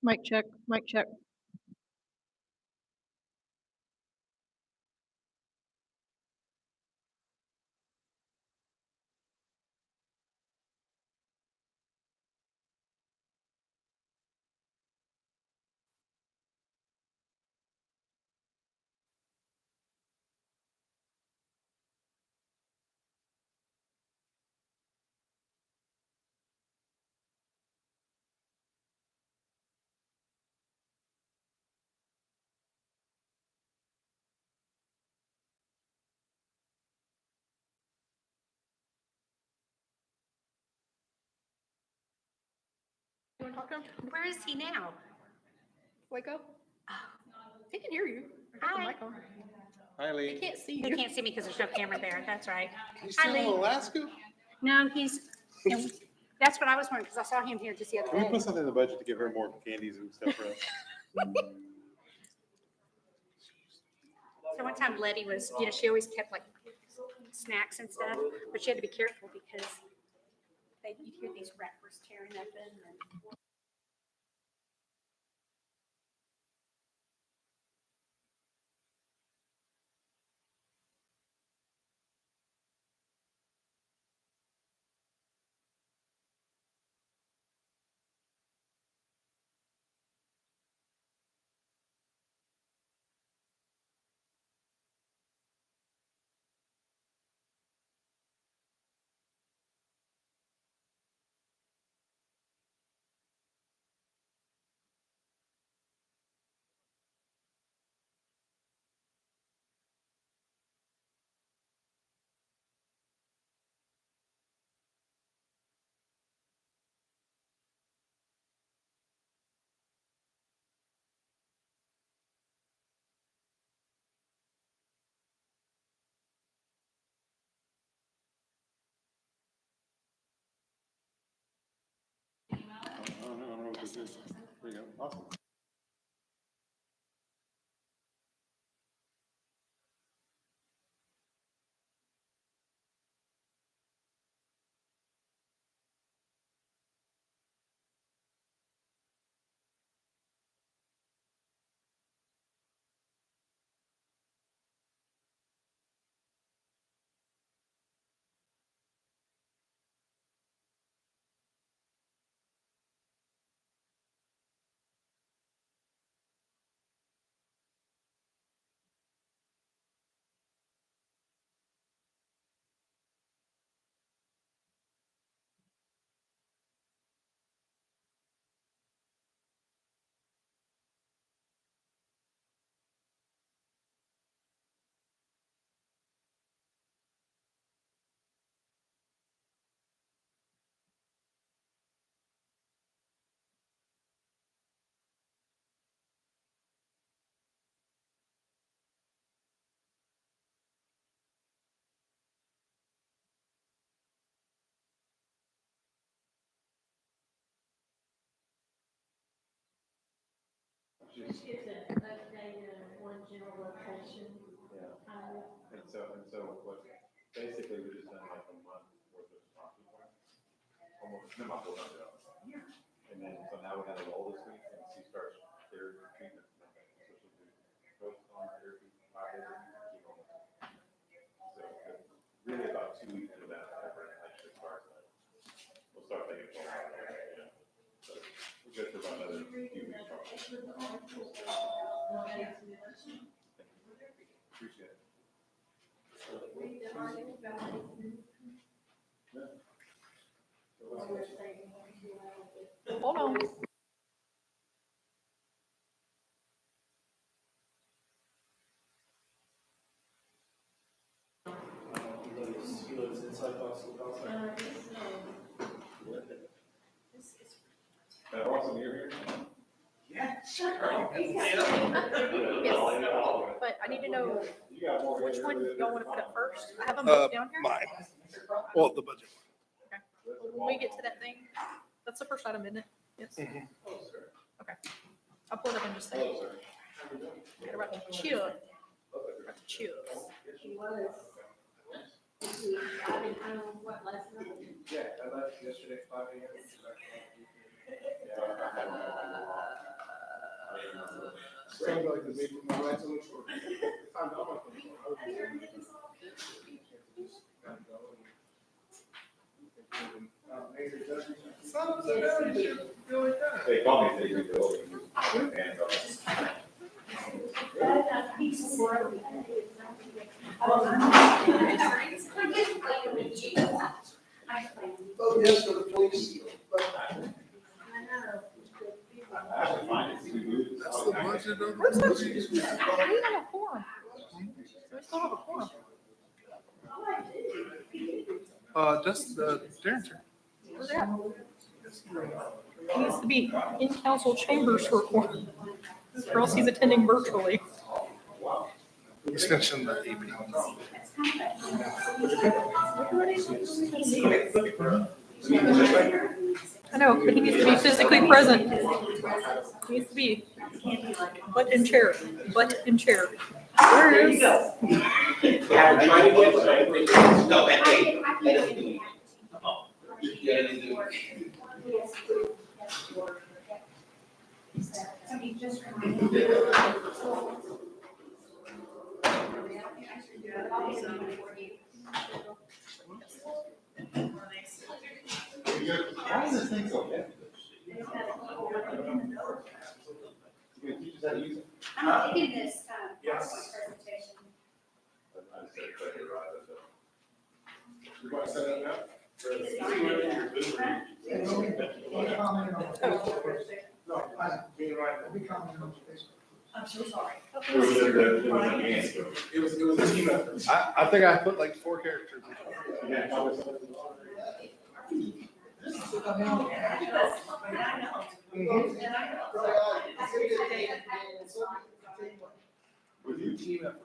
Mic check, mic check. You want to talk to him? Where is he now? Waco? He can hear you. I got the mic on. Hi, He Lee. can't see He you. can't see me because there's no camera there. That's right. He's Hi, still in Lee. Alaska? No, and that's what I was wondering because I saw him here just the other Can we day. put something in the budget to give her more candies and stuff for us? So one time Letty was, she always kept like snacks and stuff, but she had to be careful because you'd hear these wrappers tearing open and. I don't know what this is. There you go. Awesome. Just update one general location. Yeah. And so what, basically we just done like a month worth of talking points. Almost, no, not $400. And then, so now we have a roll this week and she starts therapy treatment. So she'll do post-on therapy, 5 days a week, keep on with it. So really about 2 weeks into that, I actually start, we'll start thinking about it, yeah. So we're good for about another few weeks probably. Appreciate it. Hold on. He lives inside Boston, outside. Awesome, you're here. Yes, but I need to know You got more. which one y'all want to put up first. I have them Uh, down here. Mine. Well, the budget. Okay. When we get to that thing, that's the first item, isn't it? Yes. Okay. I'll pull it up and just say. Hello, sir. Forget about the chill. About the chills. He was. I didn't know what last night. Yeah, I left yesterday, 5 a.m. Sounds like the baby, my lights on the short. If I'm not on the short, I would be able to just kind of go and- Mayor, does he- They call me, they do building. And, Oh, yes, for the police, but I actually find it to be. that's the budget of the Where's that? police. We have a quorum. We still have a quorum. Just the Darrington. Where's that? He needs to be in council chambers for a quorum. Or else he's attending virtually. He's finishing the AP. I know, but he needs to be physically present. He needs to be butt in chair, butt in chair. There he is. Why is this thing so heavy? You can teach us how to use it. I'm taking this, PowerPoint presentation. I just said, click it right, that's it. You want to set it up now? No, I'm being right. I'm so sorry. It was a team effort. I think I put like 4 characters. Yeah, probably. With you? Team effort.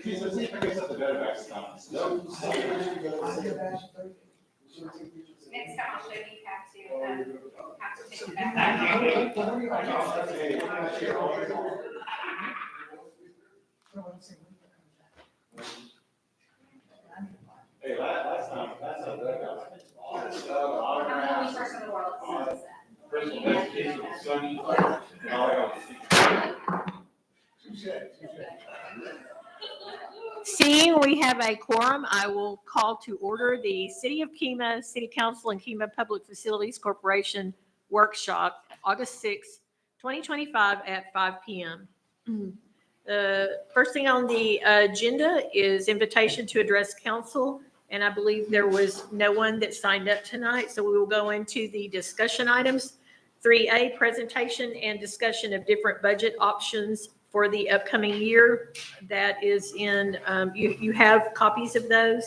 He's a, I guess that's a better back to comments. Next time I'll show you how to take it back. Hey, last time. I'm the only person in the world that says that. Personal education, Sunny. Seeing we have a quorum, I will call to order the City of Kema City Council and Kema Public Facilities Corporation Workshop, August 6, 2025 at 5 p.m. The first thing on the agenda is invitation to address council, and I believe there was no one that signed up tonight, so we will go into the discussion items. 3A, presentation and discussion of different budget options for the upcoming year. That is in, you have copies of those.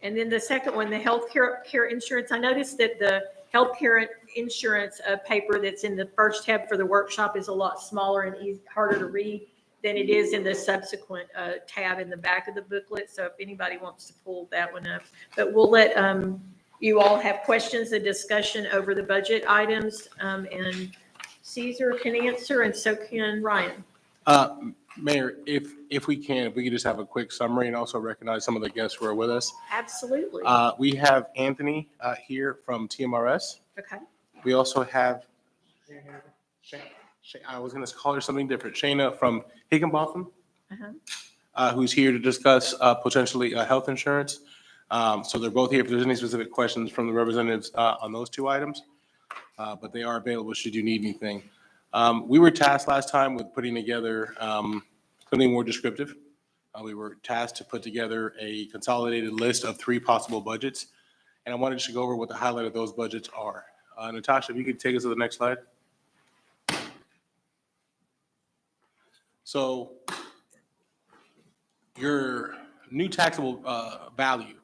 And then the second one, the healthcare insurance. I noticed that the healthcare insurance paper that's in the first tab for the workshop is a lot smaller and harder to read than it is in the subsequent tab in the back of the booklet. So if anybody wants to pull that one up, but we'll let you all have questions and discussion over the budget items, and Caesar can answer and so can Ryan. Mayor, if we could just have a quick summary and also recognize some of the guests who are with us. Absolutely. We have Anthony here from TMRS. Okay. We also have, I was going to call her something different, Shayna from Higginbotham, who's here to discuss potentially health insurance. So they're both here if there's any specific questions from the representatives on those two items, but they are available should you need anything. We were tasked last time with putting together something more descriptive. We were tasked to put together a consolidated list of 3 possible budgets, and I wanted to go over what the highlight of those budgets are. Natasha, if you could take us to the next slide. So your new taxable value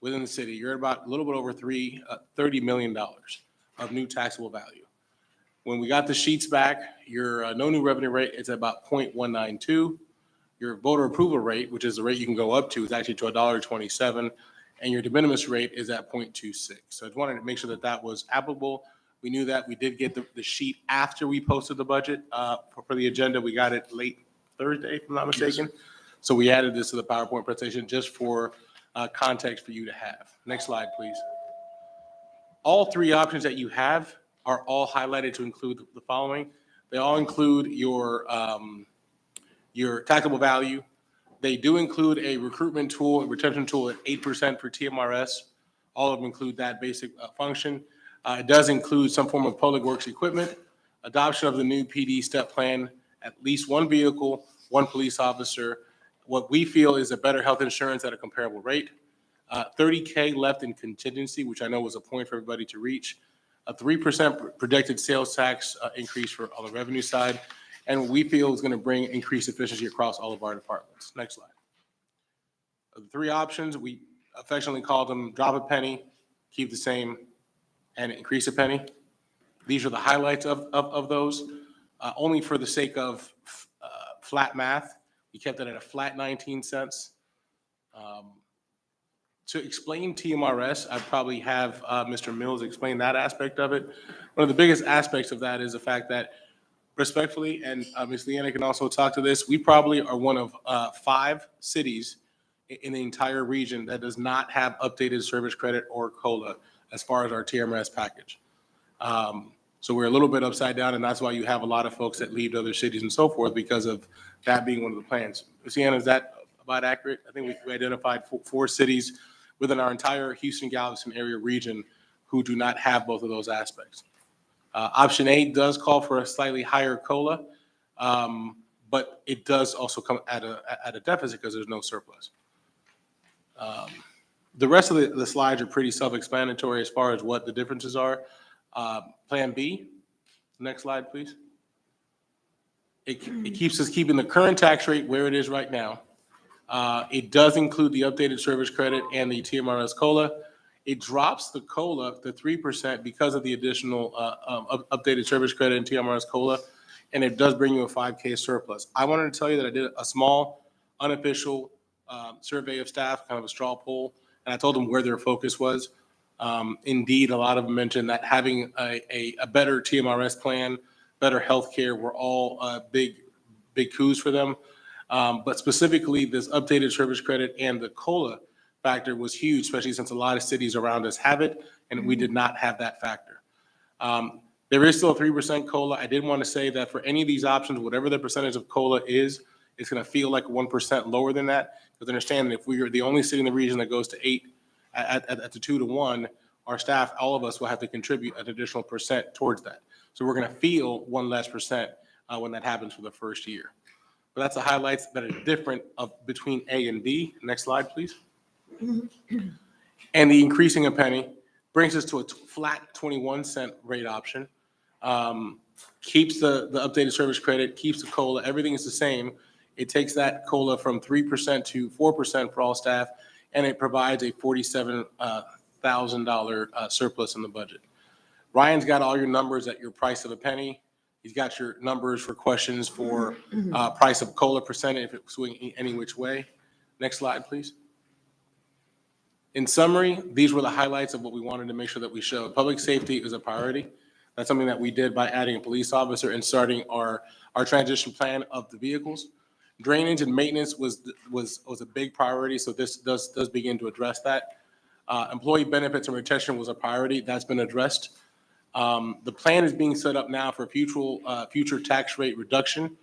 within the city, you're at about a little bit over $30 million of new taxable value. When we got the sheets back, your no new revenue rate is about 0.192. Your voter approval rate, which is the rate you can go up to, is actually to $1.27, and your de minimis rate is at 0.26. So I just wanted to make sure that that was applicable. We knew that. We did get the sheet after we posted the budget for the agenda. We got it late Thursday, if I'm not mistaken. So we added this to the PowerPoint presentation just for context for you to have. Next slide, please. All three options that you have are all highlighted to include the following. They all include your taxable value. They do include a recruitment tool, a retention tool at 8% for TMRS. All of them include that basic function. It does include some form of public works equipment, adoption of the new PD step plan, at least one vehicle, one police officer, what we feel is a better health insurance at a comparable rate, $30K left in contingency, which I know was a point for everybody to reach, a 3% projected sales tax increase for on the revenue side, and what we feel is going to bring increased efficiency across all of our departments. Next slide. The three options, we affectionately call them drop a penny, keep the same, and increase a penny. These are the highlights of those. Only for the sake of flat math, we kept it at a flat 19 cents. To explain TMRS, I'd probably have Mr. Mills explain that aspect of it. One of the biggest aspects of that is the fact that, respectfully, and Ms. Leanna can also talk to this, we probably are one of 5 cities in the entire region that does not have updated service credit or COLA as far as our TMRS package. So we're a little bit upside down, and that's why you have a lot of folks that leave to other cities and so forth because of that being one of the plans. Ms. Leanna, is that about accurate? I think we identified 4 cities within our entire Houston-Galveston area region who do not have both of those aspects. Option A does call for a slightly higher COLA, but it does also come at a deficit because there's no surplus. The rest of the slides are pretty self-explanatory as far as what the differences are. Plan B, next slide, please. It keeps us keeping the current tax rate where it is right now. It does include the updated service credit and the TMRS COLA. It drops the COLA to 3% because of the additional updated service credit and TMRS COLA, and it does bring you a $5K surplus. I wanted to tell you that I did a small, unofficial survey of staff, kind of a straw poll, and I told them where their focus was. Indeed, a lot of them mentioned that having a better TMRS plan, better healthcare were all big coups for them. But specifically, this updated service credit and the COLA factor was huge, especially since a lot of cities around us have it, and we did not have that factor. There is still a 3% COLA. I did want to say that for any of these options, whatever the percentage of COLA is, it's going to feel like 1% lower than that. Because understand that if we are the only city in the region that goes to 8 at the 2 to 1, our staff, all of us will have to contribute an additional % towards that. So we're going to feel 1 less % when that happens for the first year. But that's the highlights that are different between A and B. Next slide, please. And the increasing a penny brings us to a flat 21-cent rate option. Keeps the updated service credit, keeps the COLA, everything is the same. It takes that COLA from 3% to 4% for all staff, and it provides a $47,000 surplus in the budget. Ryan's got all your numbers at your price of a penny. He's got your numbers for questions for price of COLA percentage if it's swinging any which way. Next slide, please. In summary, these were the highlights of what we wanted to make sure that we showed. Public safety is a priority. That's something that we did by adding a police officer and starting our transition plan of the vehicles. Drainage and maintenance was a big priority, so this does begin to address that. Employee benefits and retention was a priority. That's been addressed. The plan is being set up now for future tax rate reduction.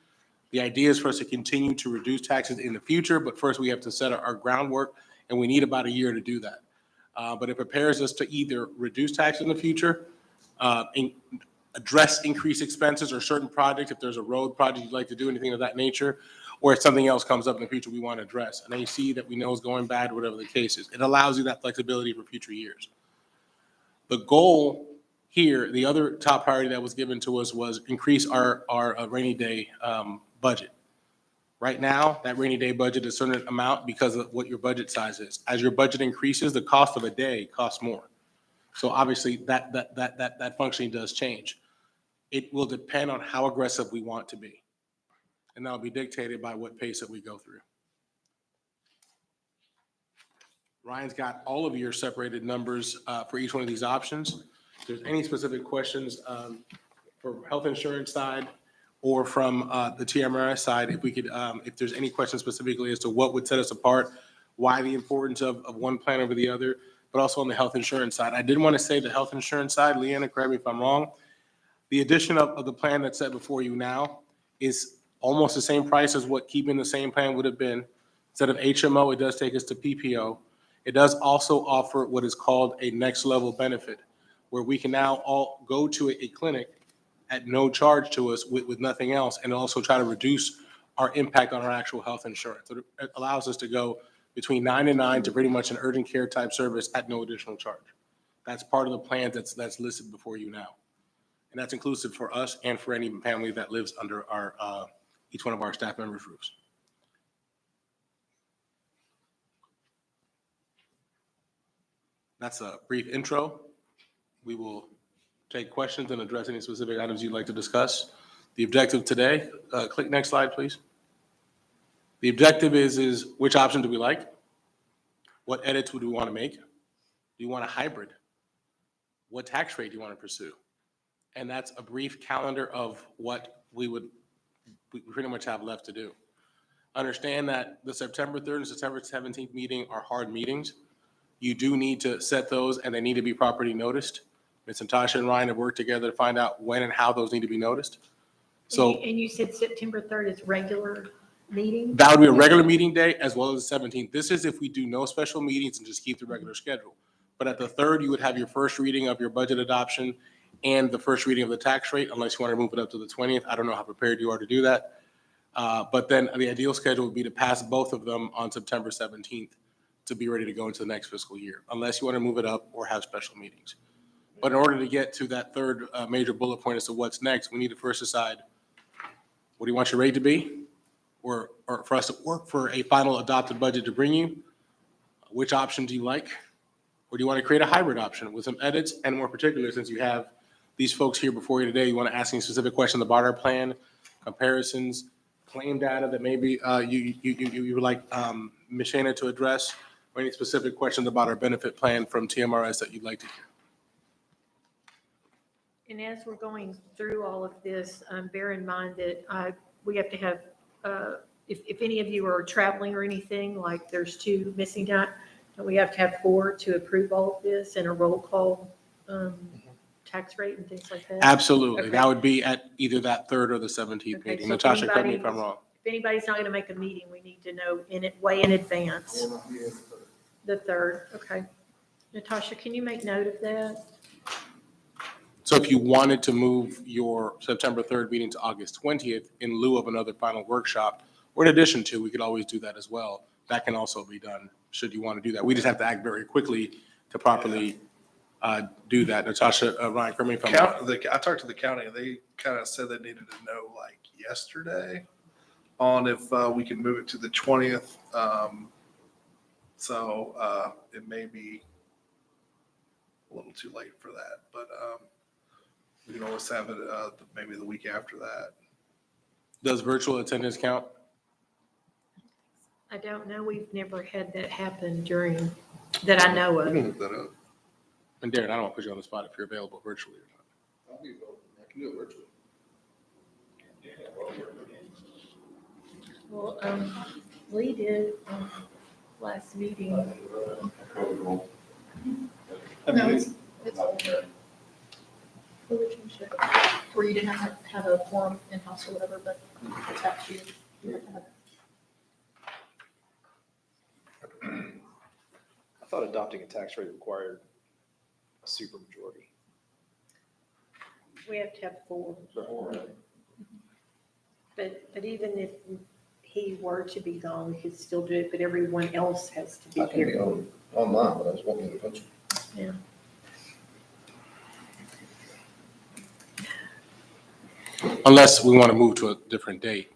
The idea is for us to continue to reduce taxes in the future, but first we have to set our groundwork, and we need about a year to do that. But it prepares us to either reduce taxes in the future, address increased expenses or certain projects, if there's a road project you'd like to do, anything of that nature, or if something else comes up in the future we want to address, an AC that we know is going bad, whatever the case is. It allows you that flexibility for future years. The goal here, the other top priority that was given to us was increase our rainy day budget. Right now, that rainy day budget is a certain amount because of what your budget size is. As your budget increases, the cost of a day costs more. So obviously that functioning does change. It will depend on how aggressive we want to be. And that'll be dictated by what pace that we go through. Ryan's got all of your separated numbers for each one of these options. If there's any specific questions for health insurance side or from the TMRS side, if we could, if there's any questions specifically as to what would set us apart, why the importance of one plan over the other, but also on the health insurance side. I did want to say the health insurance side, Leanna, correct me if I'm wrong, the addition of the plan that's set before you now is almost the same price as what keeping the same plan would have been. Instead of HMO, it does take us to PPO. It does also offer what is called a next level benefit, where we can now all go to a clinic at no charge to us with nothing else, and also try to reduce our impact on our actual health insurance. So it allows us to go between 9 and 9 to pretty much an urgent care type service at no additional charge. That's part of the plan that's listed before you now. And that's inclusive for us and for any family that lives under our, each one of our staff members' roofs. That's a brief intro. We will take questions and address any specific items you'd like to discuss. The objective today, click next slide, please. The objective is which option do we like? What edits would we want to make? Do you want a hybrid? What tax rate do you want to pursue? And that's a brief calendar of what we pretty much have left to do. Understand that the September 3rd and September 17th meeting are hard meetings. You do need to set those, and they need to be properly noticed. Ms. Natasha and Ryan have worked together to find out when and how those need to be noticed. So And you said September 3rd is regular meeting? that would be a regular meeting day as well as the 17th. This is if we do no special meetings and just keep the regular schedule. But at the 3rd, you would have your first reading of your budget adoption and the first reading of the tax rate, unless you want to move it up to the 20th. I don't know how prepared you are to do that. But then the ideal schedule would be to pass both of them on September 17th to be ready to go into the next fiscal year, unless you want to move it up or have special meetings. But in order to get to that third major bullet point as to what's next, we need to first decide, what do you want your rate to be? Or for us to work for a final adopted budget to bring you? Which option do you like? Or do you want to create a hybrid option with some edits? And more particular, since you have these folks here before you today, you want to ask any specific questions about our plan, comparisons, claim data that maybe you would like Ms. Shana to address, or any specific questions about our benefit plan from TMRS that you'd like to hear. And as we're going through all of this, bear in mind that we have to have, if any of you are traveling or anything, like there's 2 missing time, we have to have 4 to approve all of this and a roll call tax rate and things like that. Absolutely. Okay. That would be at either that 3rd or the 17th Okay, meeting. so if Natasha, correct me if I'm anybody's- wrong. If anybody's not going to make a meeting, we need to know way in advance. The 3rd, okay. Natasha, can you make note of that? So if you wanted to move your September 3rd meeting to August 20th in lieu of another final workshop, or in addition to, we could always do that as well. That can also be done, should you want to do that. We just have to act very quickly to properly do that. Natasha, Ryan, correct me if I'm wrong. I talked to the county, and they kind of said they needed to know like yesterday on if we can move it to the 20th. So it may be a little too late for that, but we can always have it maybe the week after that. Does virtual attendance count? I don't know. We've never had that happen during, that I know We of. can look that up. And Darren, I don't want to put you on the spot if you're available virtually or not. I'll be available. I can do it virtually. Well, Lee did last meeting. No, it's where you didn't have a forum in-house or whatever, but it's actually, you have to have it. I thought adopting a tax rate required a supermajority. We have to have 4. But even if he were to be gone, we could still do it, but everyone else has to be I can be here. online, but I just want me to punch. Yeah. Unless we want to move to a different date.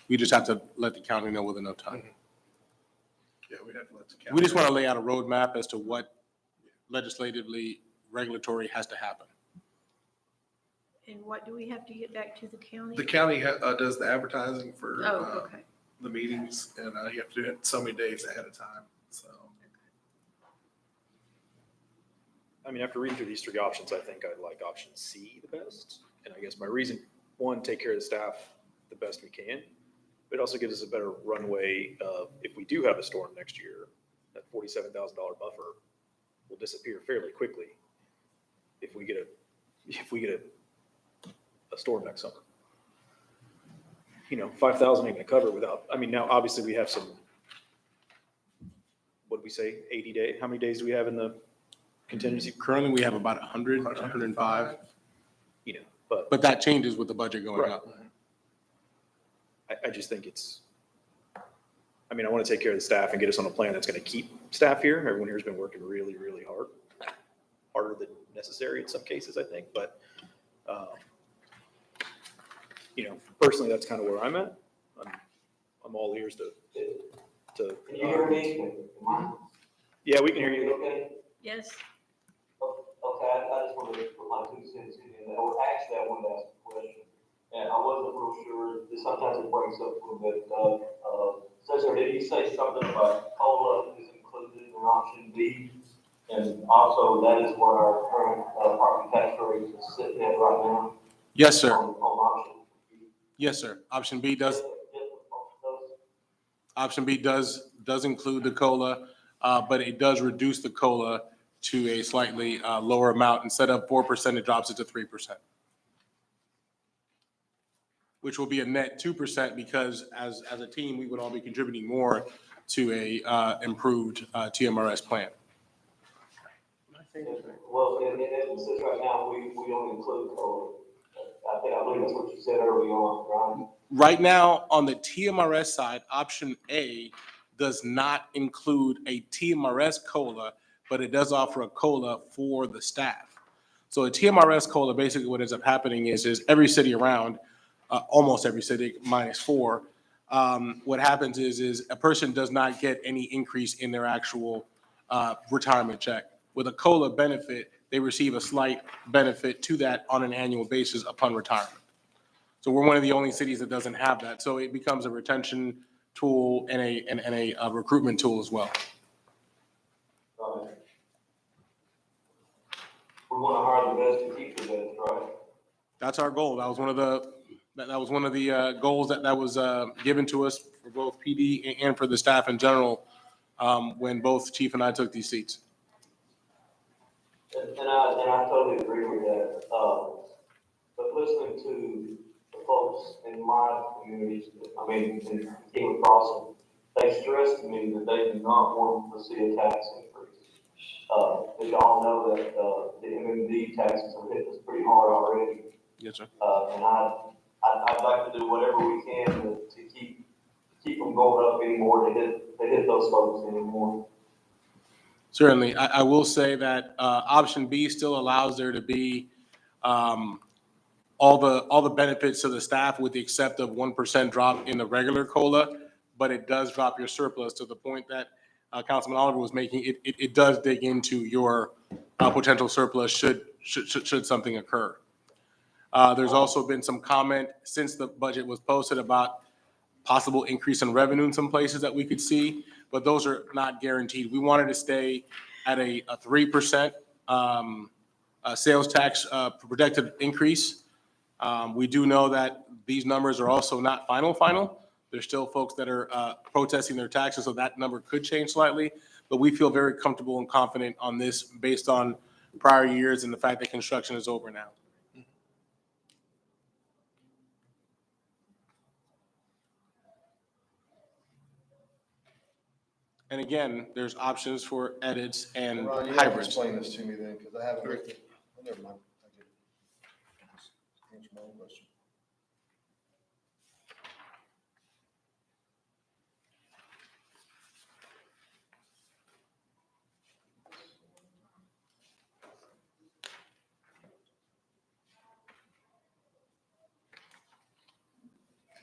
We just have to let the county know with enough time. Yeah, we'd have to let the county. We just want to lay out a roadmap as to what legislatively, regulatory has to happen. And what do we have to get back to the county? The county does the advertising for Oh, okay. the meetings, and you have to do it so many days ahead of time, so. I mean, after reading through these 3 options, I think I like option C the best. And I guess my reason, 1, take care of the staff the best we can. But it also gives us a better runway of, if we do have a storm next year, that $47,000 buffer will disappear fairly quickly if we get a storm next summer. 5,000 ain't gonna cover without, I mean, now obviously we have some, what did we say, 80 days? How many days do we have in the contingency? Currently, we have about 100, 105, But but that changes with the budget going Right. up. I just think I want to take care of the staff and get us on a plan that's going to keep staff here. Everyone here's been working really, really hard, harder than necessary in some cases, I think. But, personally, that's kind of where I'm at. I'm all ears to. Can you hear me? Yeah, we can hear you. Yes. Okay, I just wanted to put my 2 cents in there. Or actually, I wanted to ask a question. And I wasn't real sure, sometimes it breaks up a little bit. Cesar, did you say something about COLA is included in option B? And also, that is what our current property tax rate is sitting at right now? Yes, sir. On option B? Yes, sir. Option B does include the COLA, but it does reduce the COLA to a slightly lower amount. Instead of 4%, it drops it to 3%, which will be a net 2% because as a team, we would all be contributing more to a improved TMRS plan. Well, and it says right now, we don't include COLA. I believe that's what you said early on, right? Right now, on the TMRS side, option A does not include a TMRS COLA, but it does offer a COLA for the staff. So a TMRS COLA, basically what ends up happening is every city around, almost every city minus 4, what happens is a person does not get any increase in their actual retirement check. With a COLA benefit, they receive a slight benefit to that on an annual basis upon retirement. So we're one of the only cities that doesn't have that. So it becomes a retention tool and a recruitment tool as well. Right. We want to hire the best to keep the best, right? That's our goal. That was one of the goals that was given to us for both PD and for the staff in general when both Chief and I took these seats. And I totally agree with that. But listening to the folks in my communities, in Kingwood Crossing, they stressed to me that they do not want to see a tax increase. As y'all know that the MMD taxes are hitting us pretty hard already. Yes, sir. And I'd like to do whatever we can to keep them going up anymore, to hit those folks anymore. Certainly. I will say that option B still allows there to be all the benefits to the staff with the except of 1% drop in the regular COLA, but it does drop your surplus to the point that Councilman Oliver was making. It does dig into your potential surplus should something occur. There's also been some comment since the budget was posted about possible increase in revenue in some places that we could see, but those are not guaranteed. We wanted to stay at a 3% sales tax projected increase. We do know that these numbers are also not final. There's still folks that are protesting their taxes, so that number could change slightly, but we feel very comfortable and confident on this based on prior years and the fact that construction is over now. And again, there's options for edits and Ron, you have to hybrids. explain this to me then, because I haven't heard it. Oh, never mind. I get it. Just answer my own question.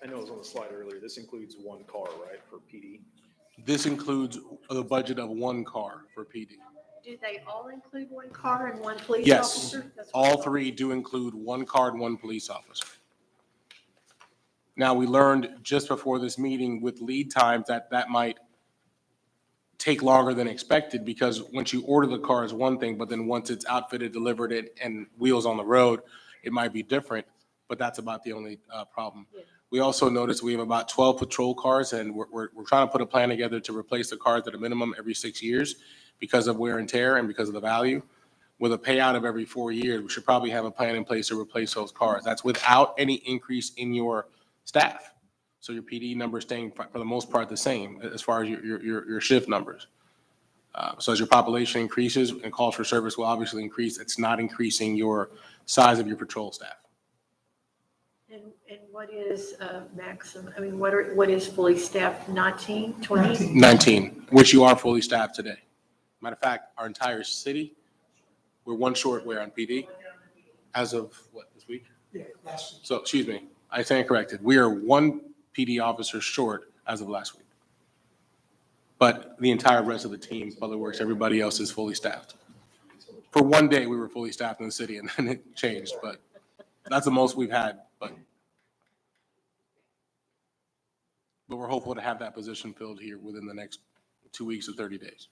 I know it was on the slide earlier. This includes one car, right, for PD? This includes the budget of one car for PD. Do they all include one car and one police Yes, officer? That's what I all thought. three do include one car and one police officer. Now, we learned just before this meeting with lead times that might take longer than expected because once you order the car is one thing, but then once it's outfitted, delivered it, and wheels on the road, it might be different, but that's about the only problem. Yeah. We also noticed we have about 12 patrol cars, and we're trying to put a plan together to replace the cars at a minimum every 6 years because of wear and tear and because of the value. With a payout of every 4 years, we should probably have a plan in place to replace those cars. That's without any increase in your staff. So your PD numbers staying for the most part the same as far as your shift numbers. So as your population increases and calls for service will obviously increase, it's not increasing your size of your patrol staff. And what is maximum, I mean, what is fully staffed, 19, 20? 19, which you are fully staffed today. Matter of fact, our entire city, we're one short where on PD as of what, this week? Yeah, last week. So, excuse me, I stand corrected. We are one PD officer short as of last week. But the entire rest of the team, Public Works, everybody else is fully staffed. For one day, we were fully staffed in the city and then it changed, but that's the most we've had, but we're hopeful to have that position filled here within the next 2 weeks or 30 days.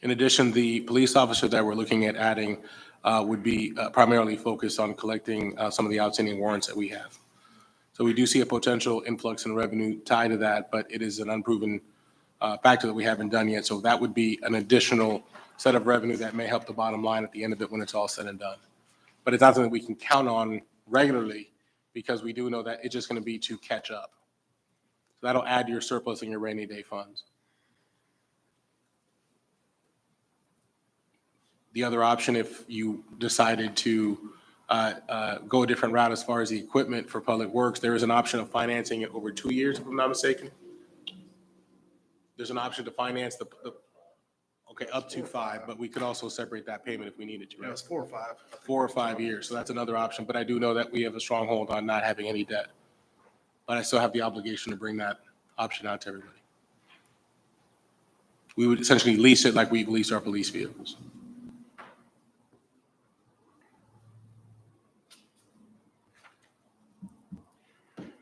In addition, the police officer that we're looking at adding would be primarily focused on collecting some of the outstanding warrants that we have. So we do see a potential influx in revenue tied to that, but it is an unproven factor that we haven't done yet. So that would be an additional set of revenue that may help the bottom line at the end of it when it's all said and done. But it's not something we can count on regularly because we do know that it's just going to be to catch up. So that'll add to your surplus in your rainy day funds. The other option, if you decided to go a different route as far as the equipment for Public Works, there is an option of financing it over 2 years, if I'm not mistaken. There's an option to finance okay, up to 5, but we could also separate that payment if we needed to. Yeah, it's 4 or 5. 4 or 5 years, so that's another option, but I do know that we have a stronghold on not having any debt. But I still have the obligation to bring that option out to everybody. We would essentially lease it like we lease our police vehicles.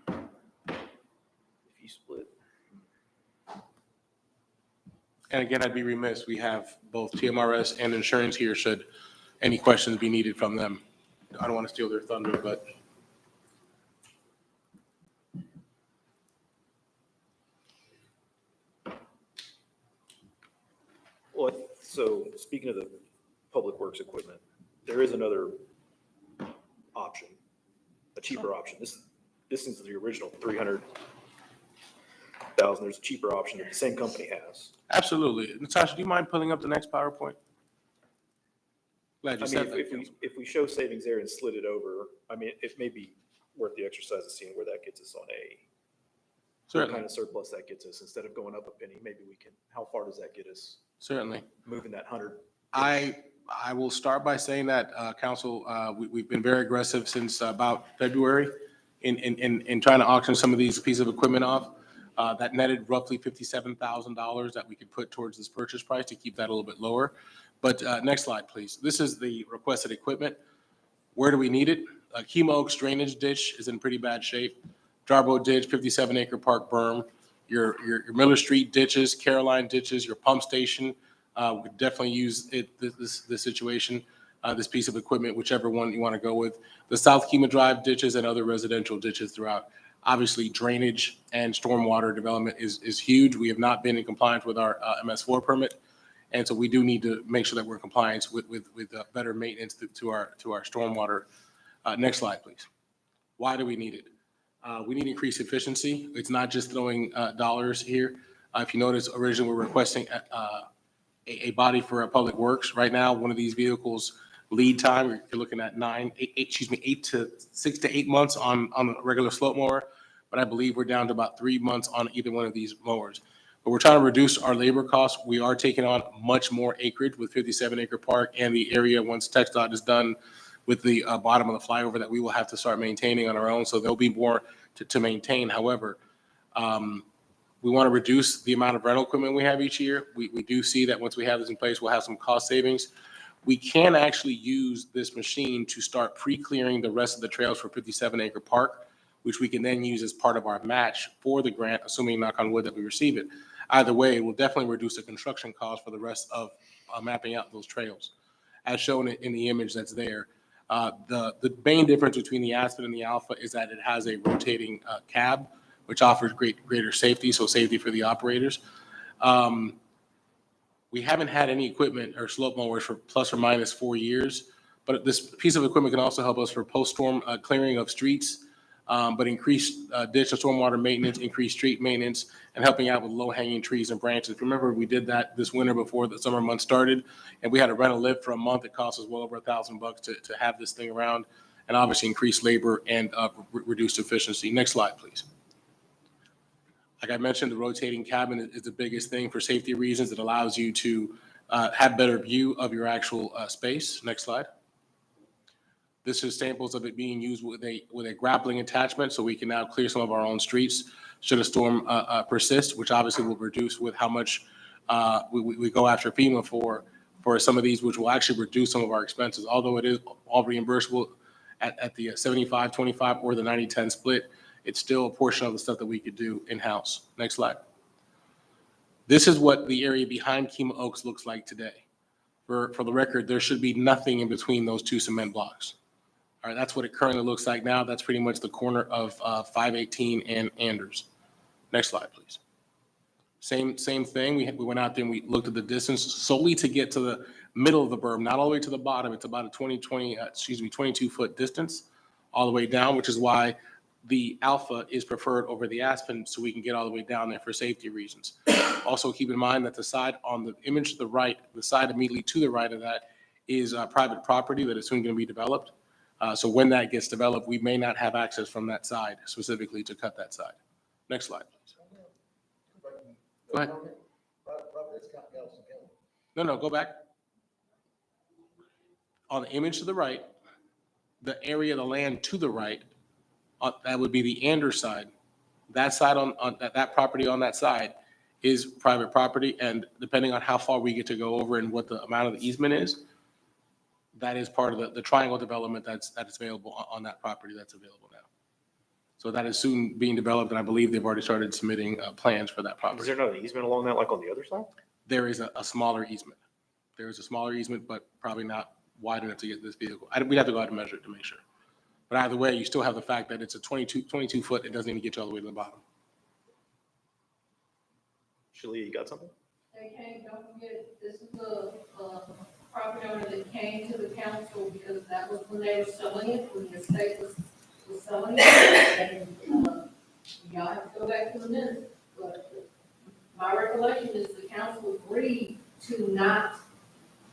If you split. And again, I'd be remiss, we have both TMRS and insurance here should any questions be needed from them. I don't want to steal their thunder, but Well, so speaking of the Public Works equipment, there is another option, a cheaper option. This is the original 300,000. There's a cheaper option that the same company has. absolutely. Natasha, do you mind pulling up the next PowerPoint? Glad I you mean, said that. if we show savings there and slid it over, I mean, it may be worth the exercise of seeing where that gets us on what Certainly, kind of surplus that gets us. Instead of going up a penny, maybe we can, how far does that get us certainly. moving that 100? I will start by saying that, council, we've been very aggressive since about February in trying to auction some of these pieces of equipment off. That netted roughly $57,000 that we could put towards this purchase price to keep that a little bit lower. But next slide, please. This is the requested equipment. Where do we need it? Chemo Oaks drainage ditch is in pretty bad shape. Jarbo ditch, 57-acre park berm. Your Miller Street ditches, Caroline ditches, your pump station. We could definitely use this situation, this piece of equipment, whichever one you want to go with. The South Kima Drive ditches and other residential ditches throughout. Obviously, drainage and stormwater development is huge. We have not been in compliance with our MS4 permit. And so we do need to make sure that we're in compliance with better maintenance to our stormwater. Next slide, please. Why do we need it? We need increased efficiency. It's not just throwing dollars here. If you notice, originally we're requesting a body for our Public Works. Right now, one of these vehicles lead time, you're looking at 6 to 8 months on a regular slope mower. But I believe we're down to about 3 months on either one of these mowers. But we're trying to reduce our labor costs. We are taking on much more acreage with 57-acre park and the area once TxDOT is done with the bottom of the flyover that we will have to start maintaining on our own. So there'll be more to maintain. However, we want to reduce the amount of rental equipment we have each year. We do see that once we have this in place, we'll have some cost savings. We can actually use this machine to start pre-clearing the rest of the trails for 57-acre park, which we can then use as part of our match for the grant, assuming, knock on wood, that we receive it. Either way, it will definitely reduce the construction cost for the rest of mapping out those trails. As shown in the image that's there, The main difference between the Aspen and the Alpha is that it has a rotating cab, which offers greater safety, so safety for the operators. We haven't had any equipment or slope mowers for plus or minus 4 years, but this piece of equipment can also help us for post-storm clearing of streets, but increased ditch and stormwater maintenance, increased street maintenance, and helping out with low-hanging trees and branches. Remember, we did that this winter before the summer months started, and we had to rent a lift for a month. It cost us well over $1,000 to have this thing around, and obviously increase labor and reduced efficiency. Next slide, please. Like I mentioned, the rotating cabin is the biggest thing for safety reasons. It allows you to have better view of your actual space. Next slide. This is samples of it being used with a grappling attachment, so we can now clear some of our own streets should a storm persist, which obviously will reduce with how much we go after FEMA for some of these, which will actually reduce some of our expenses. Although it is all reimbursable at the 75-25 or the 90-10 split, it's still a portion of the stuff that we could do in-house. Next slide. This is what the area behind Kima Oaks looks like today. For the record, there should be nothing in between those two cement blocks. All right, that's what it currently looks like now. That's pretty much the corner of 518 and Anders. Next slide, please. Same thing. We went out there and we looked at the distance solely to get to the middle of the berm, not all the way to the bottom. It's about a 22-foot distance all the way down, which is why the Alpha is preferred over the Aspen, so we can get all the way down there for safety reasons. Also, keep in mind that the side on the image to the right, the side immediately to the right of that is private property that is soon going to be developed. So when that gets developed, we may not have access from that side specifically to cut that side. Next slide, please. Go ahead. No, go back. On the image to the right, the area of the land to the right, that would be the Anders side. That side on that property on that side is private property, and depending on how far we get to go over and what the amount of the easement is, that is part of the triangle development that's available on that property that's available now. So that is soon being developed, and I believe they've already started submitting plans for that Is property. there not an easement along that, like on the other side? There is a smaller easement. There is a smaller easement, but probably not wide enough to get this vehicle. We'd have to go out and measure it to make sure. But either way, you still have the fact that it's a 22 foot. It doesn't even get you all the way to the bottom. Shalia, you got something? They came, don't forget, this is the, property owner that came to the council because that was when they were selling it, when the estate was selling it. And, y'all have to go back to the minutes, but my recollection is the council agreed to not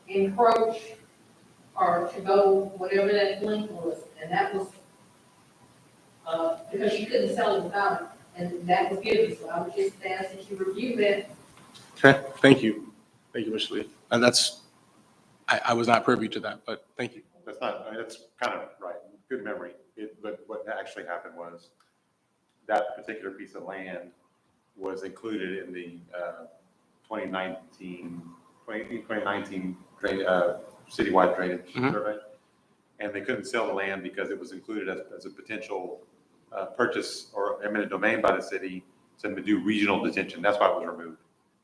encroach or to go whatever that length was, and that was, because you couldn't sell it without it, and that was given, so I would just ask that you review that. Okay, thank you. Thank you, Mr. Lee. And I was not privy to that, but thank you. That's not, I mean, that's kind of right, good memory. But what actually happened was that particular piece of land was included in the 2019 citywide drainage survey. And they couldn't sell the land because it was included as a potential purchase or eminent domain by the city to do regional detention. That's why it was removed.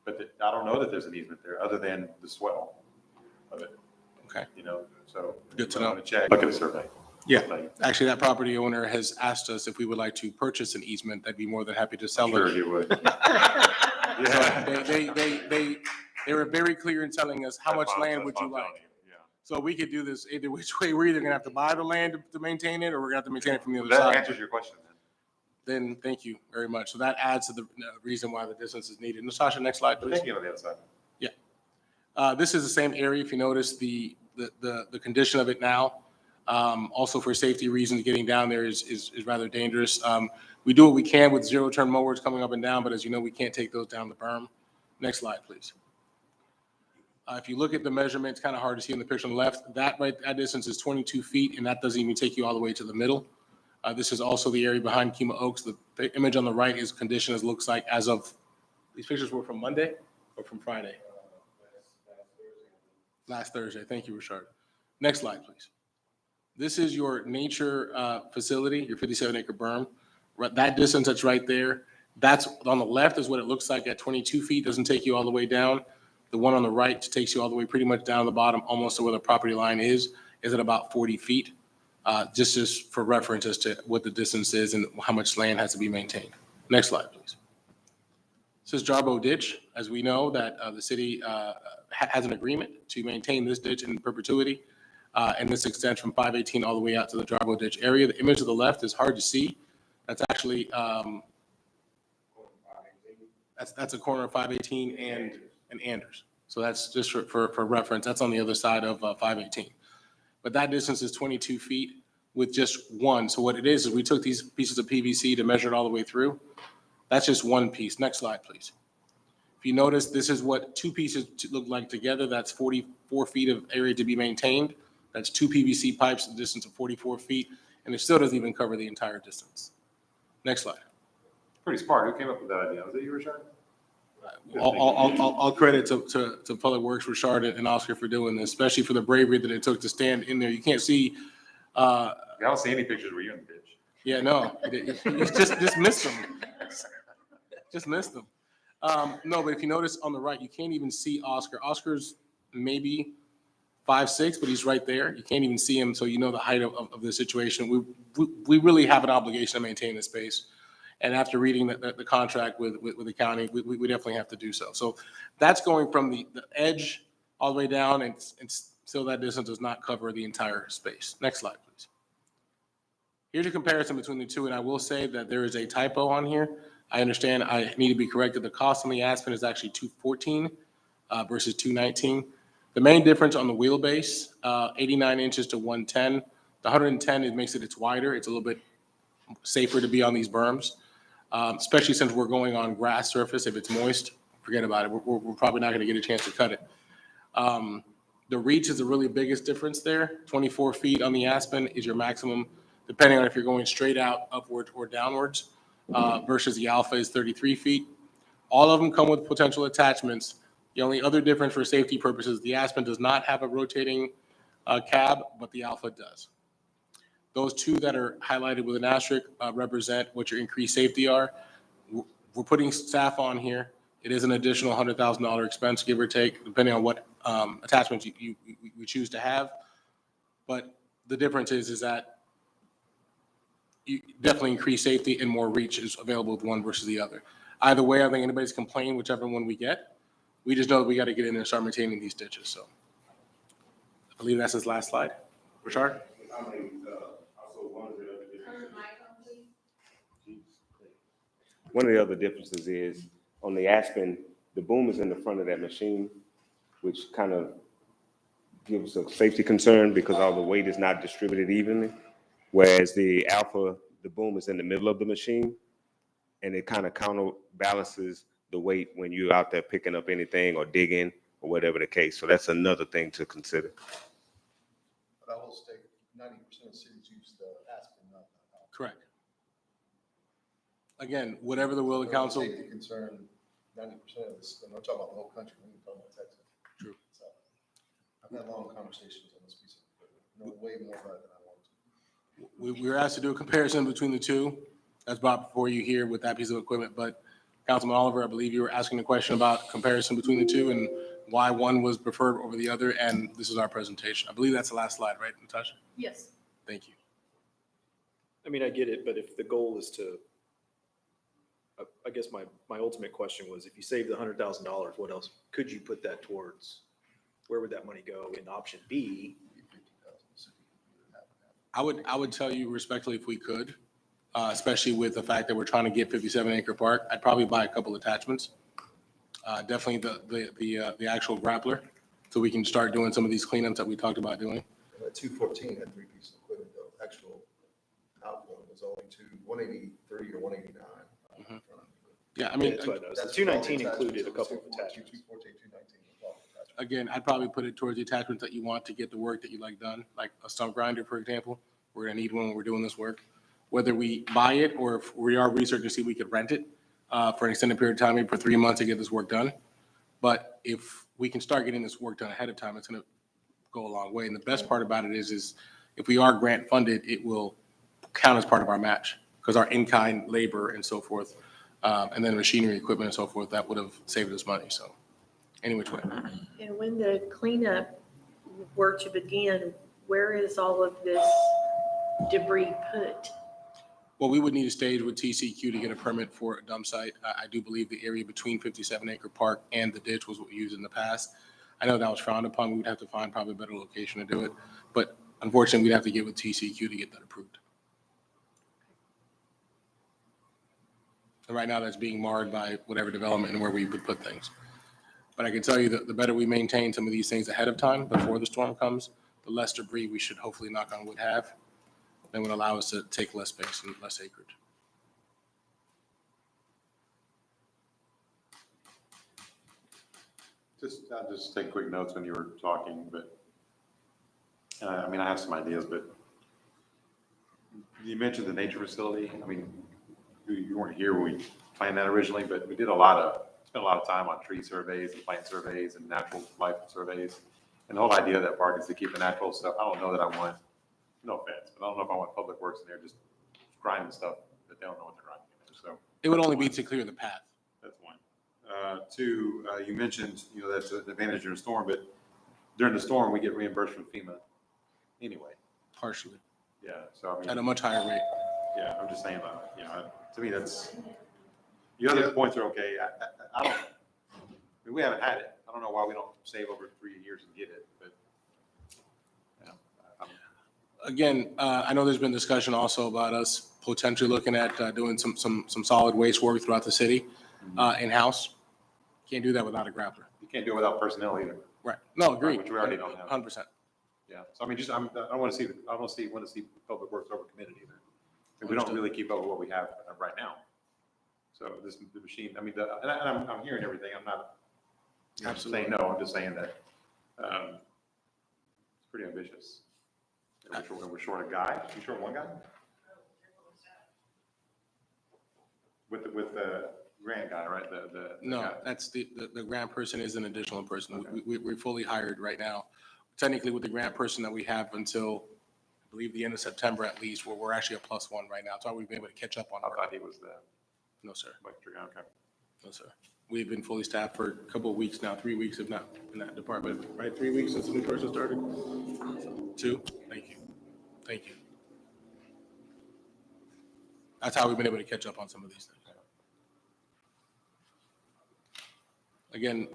But I don't know that there's an easement there other than the swell of it. Okay. You know, so. Good to know. I'm gonna check. Look at the survey. Yeah, actually, that property owner has asked us if we would like to purchase an easement. They'd be more than happy to sell Sure it. you would. They were very clear in telling us how much land would you like. So we could do this either which way. We're either gonna have to buy the land to maintain it, or we're gonna have to maintain it from the other That side. answers your question then. Then, thank you very much. So that adds to the reason why the distance is needed. Natasha, next slide, please. Thank you on the other side. This is the same area. If you notice the condition of it now, also for safety reasons, getting down there is rather dangerous. We do what we can with zero-turn mowers coming up and down, but as you know, we can't take those down the berm. Next slide, please. If you look at the measurement, it's kind of hard to see in the picture on the left. That distance is 22 feet, and that doesn't even take you all the way to the middle. This is also the area behind Kima Oaks. The image on the right is condition as looks like as of, these pictures were from Monday or from Friday? Last Thursday. Thank you, Richard. Next slide, please. This is your nature facility, your 57-acre berm. That distance that's right there, that's on the left is what it looks like at 22 feet. Doesn't take you all the way down. The one on the right takes you all the way pretty much down the bottom, almost to where the property line is at about 40 feet. just for reference as to what the distance is and how much land has to be maintained. Next slide, please. This is Jarbo Ditch. As we know that the city has an agreement to maintain this ditch in perpetuity. And this extends from 518 all the way out to the Jarbo Ditch area. The image to the left is hard to see. That's actually, that's a corner of 518 and Anders. So that's just for reference. That's on the other side of 518. But that distance is 22 feet with just one. So what it is we took these pieces of PVC to measure it all the way through. That's just one piece. Next slide, please. If you notice, this is what two pieces look like together. That's 44 feet of area to be maintained. That's two PVC pipes, a distance of 44 feet, and it still doesn't even cover the entire distance. Next slide. Pretty smart. Who came up with that idea? Was it you, Richard? All credit to Public Works, Richard and Oscar for doing this, especially for the bravery that it took to stand in there. You can't see. I don't see any pictures where you're in the ditch. Yeah, no, you just missed them. Just missed them. No, but if you notice on the right, you can't even see Oscar. Oscar's maybe 5'6", but he's right there. You can't even see him, so you know the height of the situation. We really have an obligation to maintain this space. And after reading the contract with the county, we definitely have to do so. So that's going from the edge all the way down, and still that distance does not cover the entire space. Next slide, please. Here's a comparison between the two, and I will say that there is a typo on here. I understand I need to be corrected. The cost on the Aspen is actually $214 versus $219. The main difference on the wheelbase, 89 inches to 110. The 110, it's wider. It's a little bit safer to be on these berms, especially since we're going on grass surface. If it's moist, forget about it. We're probably not going to get a chance to cut it. The reach is the really biggest difference there. 24 feet on the Aspen is your maximum, depending on if you're going straight out, upwards, or downwards, versus the Alpha is 33 feet. All of them come with potential attachments. The only other difference for safety purposes, the Aspen does not have a rotating cab, but the Alpha does. Those two that are highlighted with an asterisk represent what your increased safety are. We're putting staff on here. It is an additional $100,000 expense, give or take, depending on what attachments you choose to have. But the difference is that you definitely increase safety and more reach is available with one versus the other. Either way, I don't think anybody's complaining whichever one we get. We just know that we got to get in there and start maintaining these ditches. So I believe that's his last slide. Richard? One of the other differences is on the Aspen, the boom is in the front of that machine, which kind of gives a safety concern because all the weight is not distributed evenly. Whereas the Alpha, the boom is in the middle of the machine, and it kind of counterbalances the weight when you're out there picking up anything or digging or whatever the case. So that's another thing to consider. But I will state 90% of cities use the Aspen, not the Alpha. Correct. Again, whatever the will of council. Safety concern, 90% of this, and I'm talking about the whole country, we're talking about Texas. True. So I've had long conversations on this piece of equipment. Know way more about it than I want to. We were asked to do a comparison between the two. That's brought before you here with that piece of equipment. But Councilman Oliver, I believe you were asking a question about comparison between the two and why one was preferred over the other. And this is our presentation. I believe that's the last slide, right, Natasha? Yes. Thank you. I mean, I get it, but if the goal is to, I guess my ultimate question was, if you saved the $100,000, what else could you put that towards? Where would that money go in option B? I would tell you respectfully, if we could, especially with the fact that we're trying to get 57 Acre Park, I'd probably buy a couple attachments. Definitely the actual grappler, so we can start doing some of these cleanups that we talked about doing. 214 had three pieces of equipment, though. Actual output was only 183 or 189. Yeah, I mean, That's what I noticed. The 219 included a couple of attachments. 214, 219. again, I'd probably put it towards the attachments that you want to get the work that you like done, like a stump grinder, for example. We're gonna need one when we're doing this work. Whether we buy it or if we are researching to see if we could rent it for an extended period of time, maybe for 3 months to get this work done. But if we can start getting this work done ahead of time, it's gonna go a long way. And the best part about it is if we are grant funded, it will count as part of our match because our in-kind labor and so forth, and then machinery, equipment and so forth, that would have saved us money. So any which way. And when the cleanup were to begin, where is all of this debris put? Well, we would need a stage with TCQ to get a permit for a dump site. I do believe the area between 57 Acre Park and the ditch was what we used in the past. I know that was frowned upon. We would have to find probably a better location to do it. But unfortunately, we'd have to get with TCQ to get that approved. And right now, that's being marred by whatever development and where we would put things. But I can tell you that the better we maintain some of these things ahead of time before the storm comes, the less debris we should hopefully, knock on wood, have. That would allow us to take less space and less acreage. I'll just take quick notes when you were talking, but, I mean, I have some ideas, but you mentioned the nature facility. I mean, you weren't here when we planned that originally, but we did spent a lot of time on tree surveys and plant surveys and natural life surveys. And the whole idea of that park is to keep the natural stuff. I don't know that I want, no offense, but I don't know if I want Public Works in there just grinding stuff that they don't know what they're grinding in there, so. It would only be to clear the path. That's one. Two, you mentioned, that's an advantage in a storm, but during the storm, we get reimbursed from FEMA anyway. Partially, Yeah, so I at a mean, much higher rate. yeah, I'm just saying, to me, that's, the other points are okay. I don't, I mean, we haven't had it. I don't know why we don't save over 3 years and get it, but, Again, I know there's been discussion also about us potentially looking at doing some solid waste work throughout the city in-house. Can't do that without a grappler. you can't do it without personnel either. Right. No, agreed. Which we already don't have. 100%. Yeah, so I mean, I don't want to see Public Works overcommitted either. And we don't really keep up with what we have right now. So the machine, I mean, and I'm hearing everything. I'm not Absolutely. saying no, I'm just saying that, it's pretty ambitious. And we're short a guy, you short one guy? With the grant guy, right? The No, guy. that's the grant person is an additional person. We're fully hired right now. Technically with the grant person that we have until, I believe, the end of September at least, where we're actually a +1 right now. So we've been able to catch up on I work. thought he was the No, sir. electric guy, okay. No, sir. We've been fully staffed for a couple of weeks now, 3 weeks if not in that department, right? 3 weeks since the new person started? 2? Thank you. Thank you. That's how we've been able to catch up on some of these things. Again,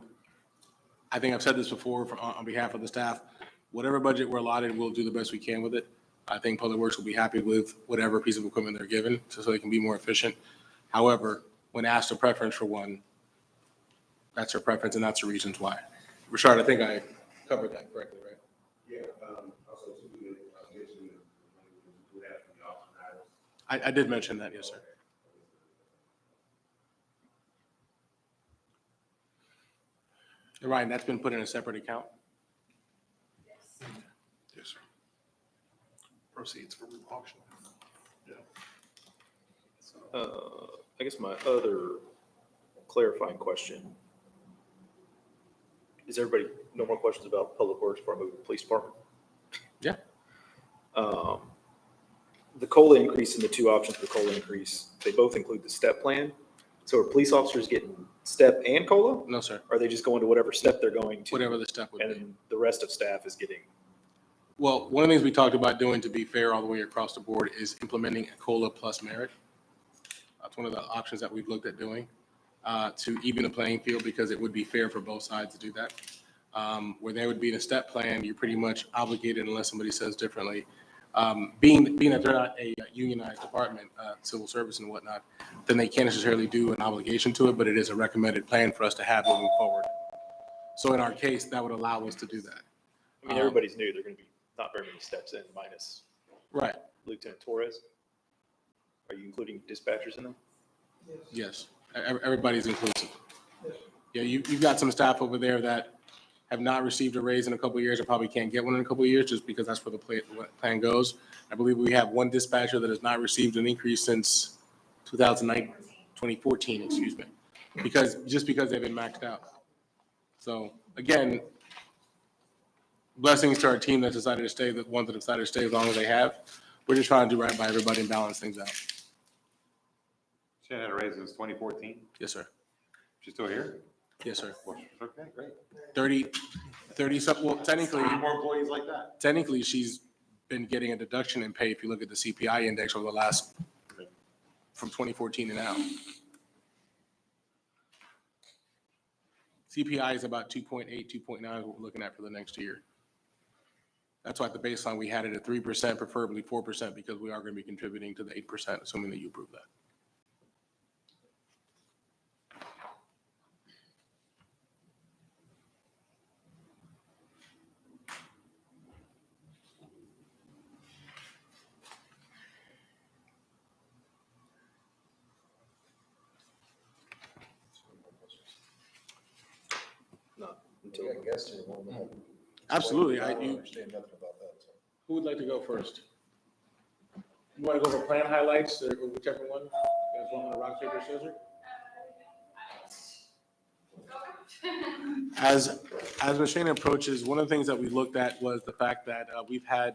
I think I've said this before on behalf of the staff, whatever budget we're allotted, we'll do the best we can with it. I think Public Works will be happy with whatever piece of equipment they're given, so they can be more efficient. However, when asked a preference for one, that's her preference, and that's the reasons why. Rashard, I think I covered that correctly, right? Yeah, also too, mentioned do that from the option items. I did mention that, yes, sir. And Ryan, that's been put in a separate account? Yes, sir. Proceeds from auction. I guess my other clarifying question. Is everybody, no more questions about Public Works before I move to the police department? Yeah. The COLA increase and the two options for COLA increase, they both include the step plan. So are police officers getting step and COLA? No, sir. Or are they just going to whatever step they're going to? Whatever the step would And be. then the rest of staff is getting, Well, one of the things we talked about doing, to be fair all the way across the board, is implementing a COLA plus merit. That's one of the options that we've looked at doing to even the playing field, because it would be fair for both sides to do that. Where there would be in a step plan, you're pretty much obligated unless somebody says differently. Being that they're not a unionized department, civil service and whatnot, then they can't necessarily do an obligation to it, but it is a recommended plan for us to have moving forward. So in our case, that would allow us to do that. I mean, everybody's new. They're going to be not very many steps in minus Right, Lieutenant Torres. Are you including dispatchers in there? yes. Everybody's inclusive. Yeah, you've got some staff over there that have not received a raise in a couple of years, or probably can't get one in a couple of years, just because that's where the plan goes. I believe we have one dispatcher that has not received an increase since 2014, excuse me, because they've been maxed out. So again, blessings to our team that decided to stay, the ones that decided to stay as long as they have. We're just trying to do right by everybody and balance things out. She had a raise since 2014. Yes, sir. She's still here? Yes, sir. Okay, great. 30, well, technically, Need more employees like that. technically she's been getting a deduction in pay if you look at the CPI index over the last, from 2014 to now. CPI is about 2.8, 2.9 is what we're looking at for the next year. That's why at the baseline, we had it at 3%, preferably 4%, because we are going to be contributing to the 8%, assuming that you approve that. Not until. I guess you won't know. Absolutely. I I don't do. understand nothing about that, so. Who would like to go first? You want to go for plan highlights or whichever one? You guys want to rock, paper, scissors? As Ms. Shana approaches, one of the things that we looked at was the fact that we've had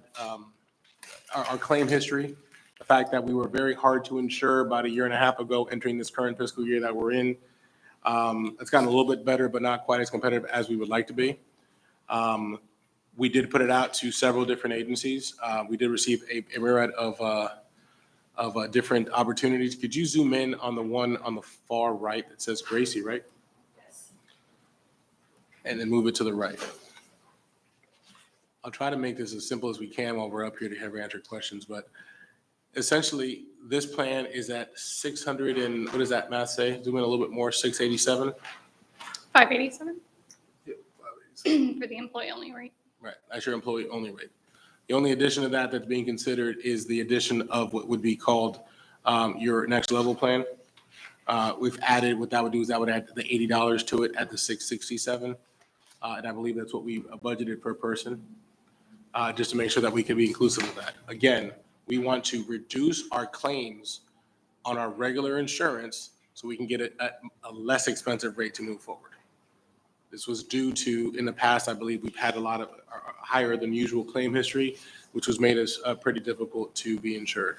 our claim history, the fact that we were very hard to insure about a year and a half ago entering this current fiscal year that we're in. It's gotten a little bit better, but not quite as competitive as we would like to be. We did put it out to several different agencies. We did receive a myriad of different opportunities. Could you zoom in on the one on the far right that says Gracie, right? Yes. And then move it to the right. I'll try to make this as simple as we can while we're up here to have answer questions, but essentially, this plan is at 600 and, what does that math say? Zoom in a little bit more, 687? 587 Yeah, 587. for the employee only rate. Right, that's your employee only rate. The only addition to that that's being considered is the addition of what would be called your next level plan. We've added, what that would do is that would add the $80 to it at the 667. And I believe that's what we budgeted per person, just to make sure that we can be inclusive of that. Again, we want to reduce our claims on our regular insurance so we can get a less expensive rate to move forward. This was due to, in the past, I believe we've had a lot of higher than usual claim history, which was made us pretty difficult to be insured.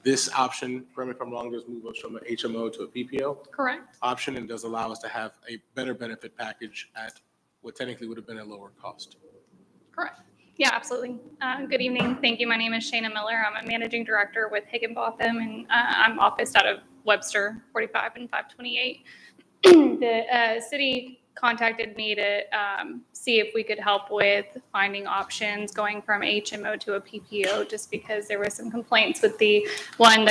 This option, correct me if I'm wrong, does move us from an HMO to a PPO Correct. option and does allow us to have a better benefit package at what technically would have been a lower cost. Correct. Yeah, absolutely. Good evening. Thank you. My name is Shana Miller. I'm a managing director with Higginbotham, and I'm officed out of Webster, 45 and 528. The city contacted me to see if we could help with finding options going from HMO to a PPO, just because there were some complaints with the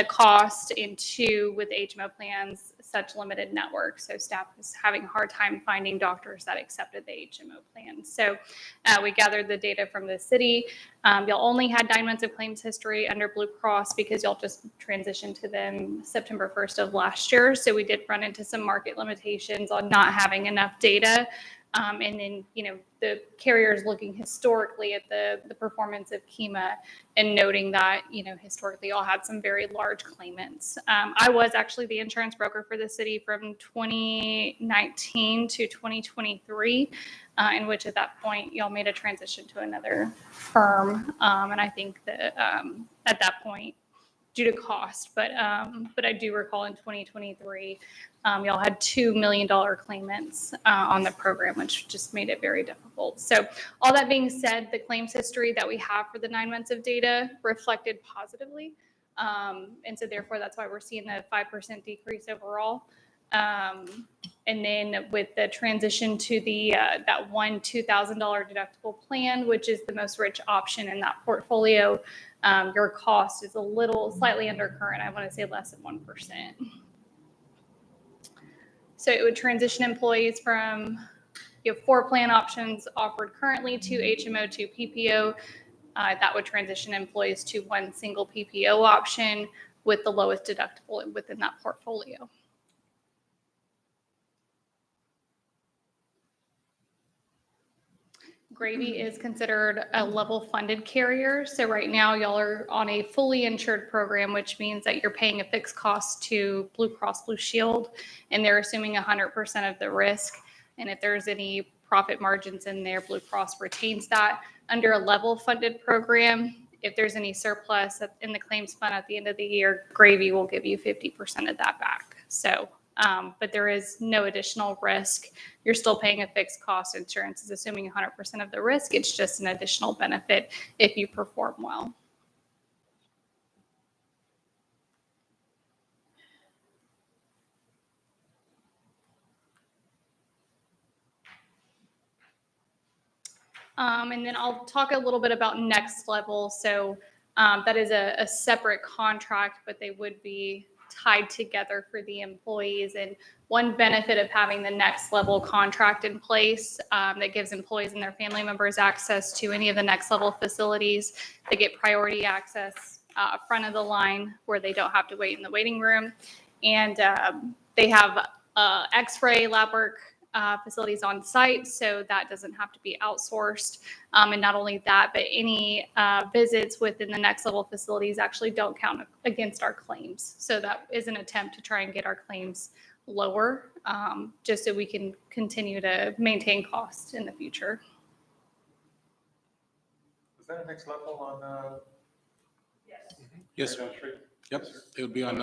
cost, and two, with HMO plans, such limited network. So staff was having a hard time finding doctors that accepted the HMO plan. So we gathered the data from the city. Y'all only had 9 months of claims history under Blue Cross because y'all just transitioned to them September 1st of last year. So we did run into some market limitations on not having enough data. And then, the carriers looking historically at the performance of KEMA and noting that, historically y'all had some very large claimants. I was actually the insurance broker for the city from 2019 to 2023, in which at that point y'all made a transition to another firm. And I think that at that point, due to cost, but I do recall in 2023, y'all had $2 million claimants on the program, which just made it very difficult. So all that being said, the claims history that we have for the 9 months of data reflected positively. And so therefore, that's why we're seeing the 5% decrease overall. And then with the transition to the that one $2,000 deductible plan, which is the most rich option in that portfolio, your cost is slightly under current. I want to say less than 1%. So it would transition employees from, you have 4 plan options offered currently to HMO to PPO. That would transition employees to one single PPO option with the lowest deductible within that portfolio. Gravy is considered a level funded carrier. So right now y'all are on a fully insured program, which means that you're paying a fixed cost to Blue Cross Blue Shield, and they're assuming 100% of the risk. And if there's any profit margins in there, Blue Cross retains that. Under a level funded program, if there's any surplus in the claims fund at the end of the year, Gravy will give you 50% of that back. So But there is no additional risk. You're still paying a fixed cost. Insurance is assuming 100% of the risk. It's just an additional benefit if you perform well. And then I'll talk a little bit about next level. So that is a separate contract, but they would be tied together for the employees. And one benefit of having the next level contract in place that gives employees and their family members access to any of the next level facilities. They get priority access front of the line where they don't have to wait in the waiting room. And they have X-ray lab work facilities on site, so that doesn't have to be outsourced. And not only that, but any visits within the next level facilities actually don't count against our claims. So that is an attempt to try and get our claims lower, just so we can continue to maintain costs in the future. Is that a next level on, Yes, Fairground Street? yep, it would be on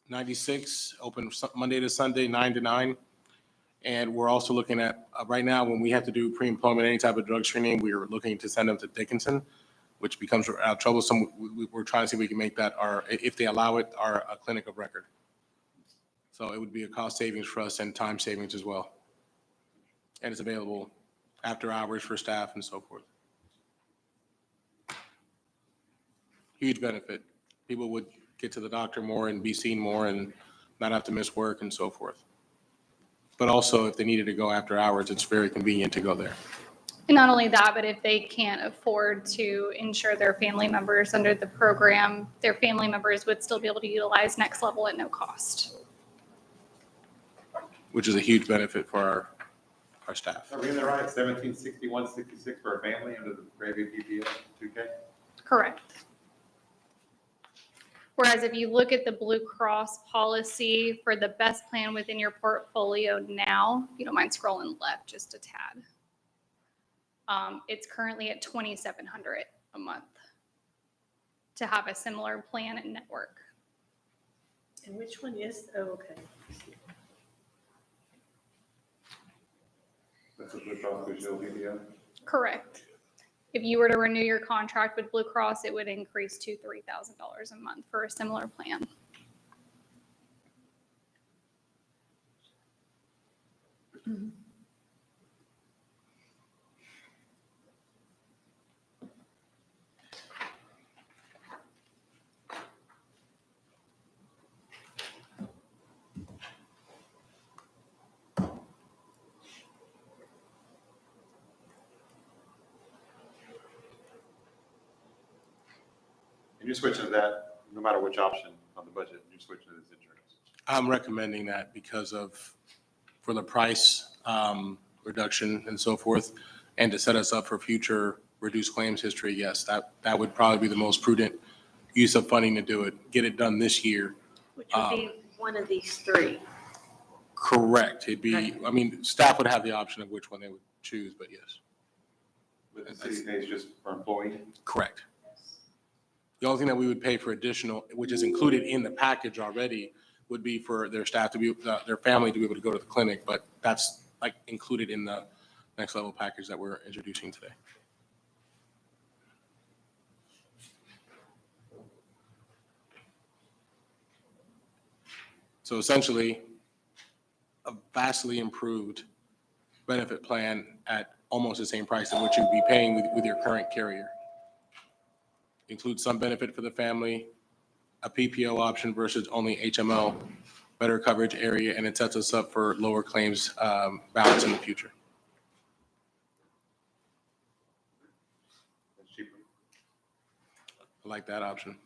96, open Monday to Sunday, 9 to 9. And we're also looking at, right now, when we have to do pre-employment, any type of drug screening, we are looking to send them to Dickinson, which becomes troublesome. We're trying to see if we can make that our, if they allow it, our clinic of record. So it would be a cost savings for us and time savings as well. And it's available after hours for staff and so forth. Huge benefit. People would get to the doctor more and be seen more and not have to miss work and so forth. But also, if they needed to go after hours, it's very convenient to go there. And not only that, but if they can't afford to insure their family members under the program, their family members would still be able to utilize Next Level at no cost. Which is a huge benefit for our staff. Are we in the right, 1761.66 for a family under the Gravy PPO 2K? Correct. Whereas if you look at the Blue Cross policy for the best plan within your portfolio now, if you don't mind scrolling left just a tad, it's currently at $2,700 a month to have a similar plan and network. And which one is, oh, okay. That's what Blue Cross Blue Shield PPO? Correct. If you were to renew your contract with Blue Cross, it would increase to $3,000 a month for a similar plan. And you're switching to that, no matter which option on the budget, you're switching to this insurance. I'm recommending that because for the price reduction and so forth, and to set us up for future reduced claims history, yes, that would probably be the most prudent use of funding to do it. Get it done this year. Which would be one of these three. Correct. It'd be, I mean, staff would have the option of which one they would choose, but yes, But the city pays just for employee? correct. The only thing that we would pay for additional, which is included in the package already, would be for their staff to be, their family to be able to go to the clinic, but that's like included in the next level package that we're introducing today. So essentially, a vastly improved benefit plan at almost the same price as what you'd be paying with your current carrier. Includes some benefit for the family, a PPO option versus only HMO, better coverage area, and it sets us up for lower claims balance in the future. That's cheaper. I like that option.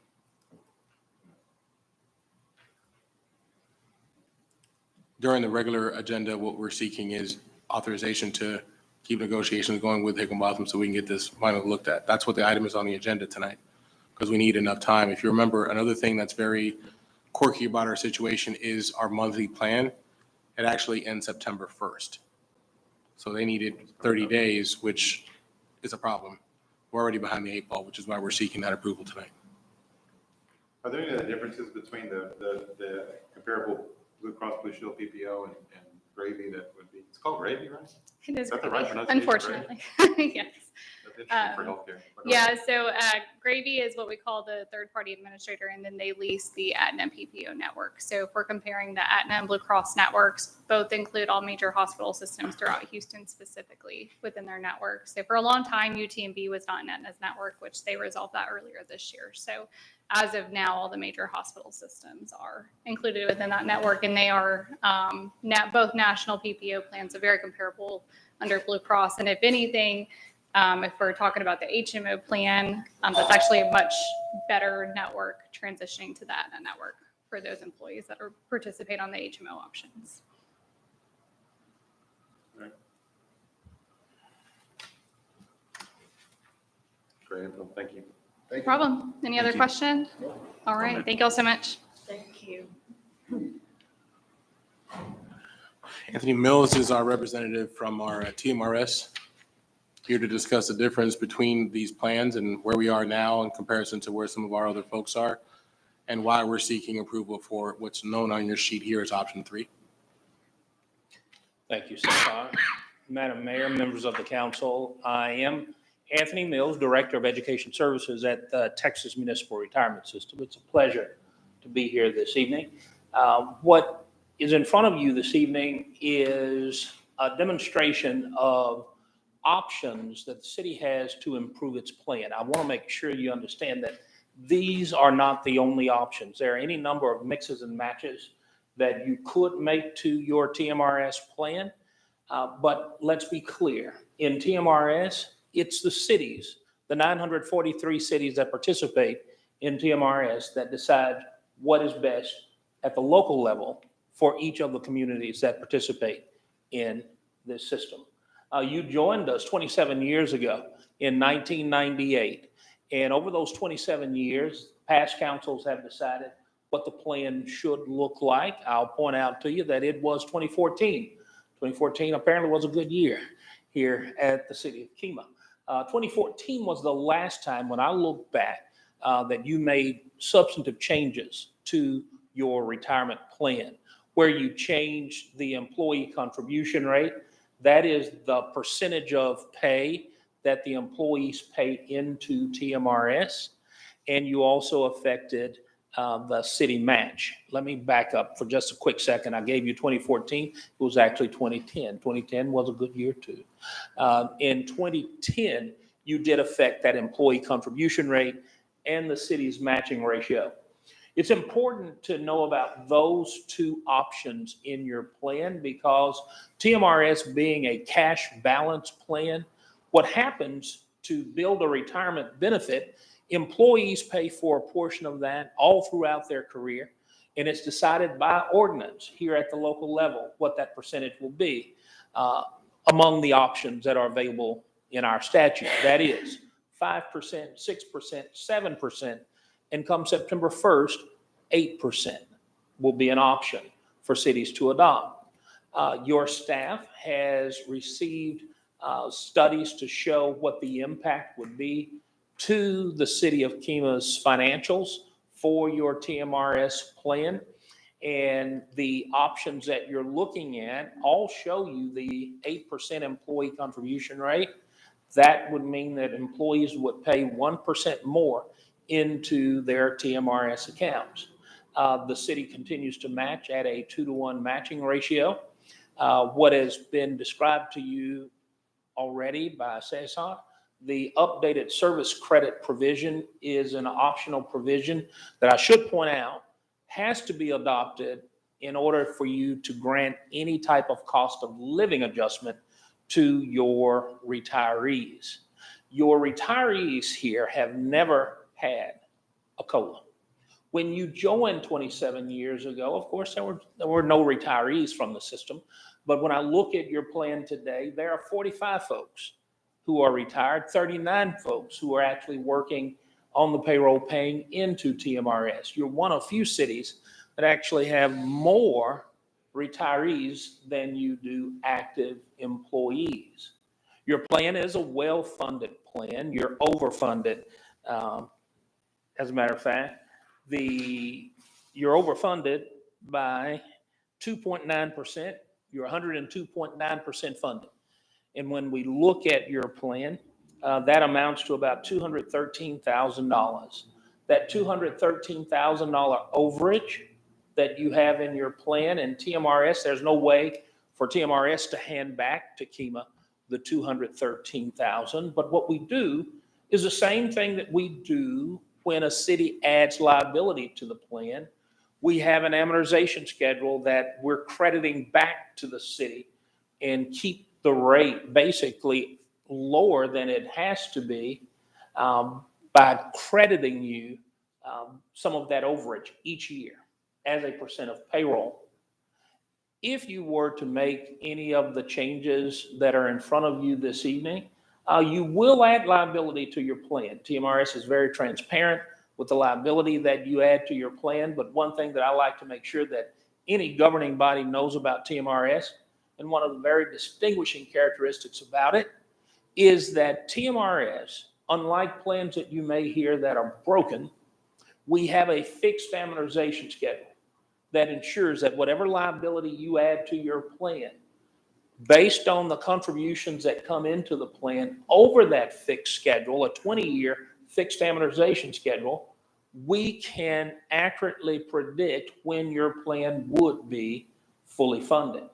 During the regular agenda, what we're seeking is authorization to keep negotiations going with Higginbotham so we can get this finally looked at. That's what the item is on the agenda tonight, because we need enough time. If you remember, another thing that's very quirky about our situation is our monthly plan. It actually ends September 1st. So they needed 30 days, which is a problem. We're already behind the eight ball, which is why we're seeking that approval tonight. Are there any other differences between the comparable Blue Cross Blue Shield PPO and gravy that would be, it's called gravy, right? It is Is that the gravy, right pronunciation, unfortunately. Yes. That's interesting for Um, healthcare. But go Yeah, ahead. so Gravy is what we call the third-party administrator, and then they lease the Aetna PPO network. So if we're comparing the Aetna and Blue Cross networks, both include all major hospital systems throughout Houston specifically within their network. So for a long time, UTMB was not in Aetna's network, which they resolved that earlier this year. So as of now, all the major hospital systems are included within that network, and they are both national PPO plans, so very comparable under Blue Cross. And if anything, if we're talking about the HMO plan, that's actually a much better network transitioning to that network for those employees that are participate on the HMO options. Great info. Thank you. No problem. Any other questions? All right. Thank you all so much. Thank you. Anthony Mills is our representative from our TMRS, here to discuss the difference between these plans and where we are now in comparison to where some of our other folks are, and why we're seeking approval for what's known on your sheet here as option 3. Thank you, Stefan. Madam Mayor, members of the council, I am Anthony Mills, Director of Education Services at the Texas Municipal Retirement System. It's a pleasure to be here this evening. What is in front of you this evening is a demonstration of options that the city has to improve its plan. I want to make sure you understand that these are not the only options. There are any number of mixes and matches that you could make to your TMRS plan. But let's be clear, in TMRS, it's the cities, the 943 cities that participate in TMRS that decide what is best at the local level for each of the communities that participate in this system. You joined us 27 years ago in 1998. And over those 27 years, past councils have decided what the plan should look like. I'll point out to you that it was 2014. 2014 apparently was a good year here at the city of Kemah. 2014 was the last time when I look back that you made substantive changes to your retirement plan, where you changed the employee contribution rate. That is the percentage of pay that the employees pay into TMRS. And you also affected the city match. Let me back up for just a quick second. I gave you 2014. It was actually 2010. 2010 was a good year too. In 2010, you did affect that employee contribution rate and the city's matching ratio. It's important to know about those two options in your plan because TMRS being a cash balance plan, what happens to build a retirement benefit, employees pay for a portion of that all throughout their career, and it's decided by ordinance here at the local level what that percentage will be among the options that are available in our statute. That is 5%, 6%, 7%, and come September 1st, 8% will be an option for cities to adopt. Your staff has received studies to show what the impact would be to the city of Kemah's financials for your TMRS plan. And the options that you're looking at all show you the 8% employee contribution rate. That would mean that employees would pay 1% more into their TMRS accounts. The city continues to match at a 2-to-1 matching ratio. What has been described to you already by Cesar, the updated service credit provision is an optional provision that I should point out has to be adopted in order for you to grant any type of cost of living adjustment to your retirees. Your retirees here have never had a COLA. When you joined 27 years ago, of course, there were no retirees from the system. But when I look at your plan today, there are 45 folks who are retired, 39 folks who are actually working on the payroll paying into TMRS. You're one of few cities that actually have more retirees than you do active employees. Your plan is a well-funded plan. You're overfunded. As a matter of fact, you're overfunded by 2.9%, you're 102.9% funded. And when we look at your plan, that amounts to about $213,000. That $213,000 overage that you have in your plan and TMRS, there's no way for TMRS to hand back to KEMA the $213,000. But what we do is the same thing that we do when a city adds liability to the plan. We have an amortization schedule that we're crediting back to the city and keep the rate basically lower than it has to be by crediting you some of that overage each year as a percent of payroll. If you were to make any of the changes that are in front of you this evening, you will add liability to your plan. TMRS is very transparent with the liability that you add to your plan, but one thing that I like to make sure that any governing body knows about TMRS, and one of the very distinguishing characteristics about it, is that TMRS, unlike plans that you may hear that are broken, we have a fixed amortization schedule that ensures that whatever liability you add to your plan, based on the contributions that come into the plan over that fixed schedule, a 20-year fixed amortization schedule, we can accurately predict when your plan would be fully funded.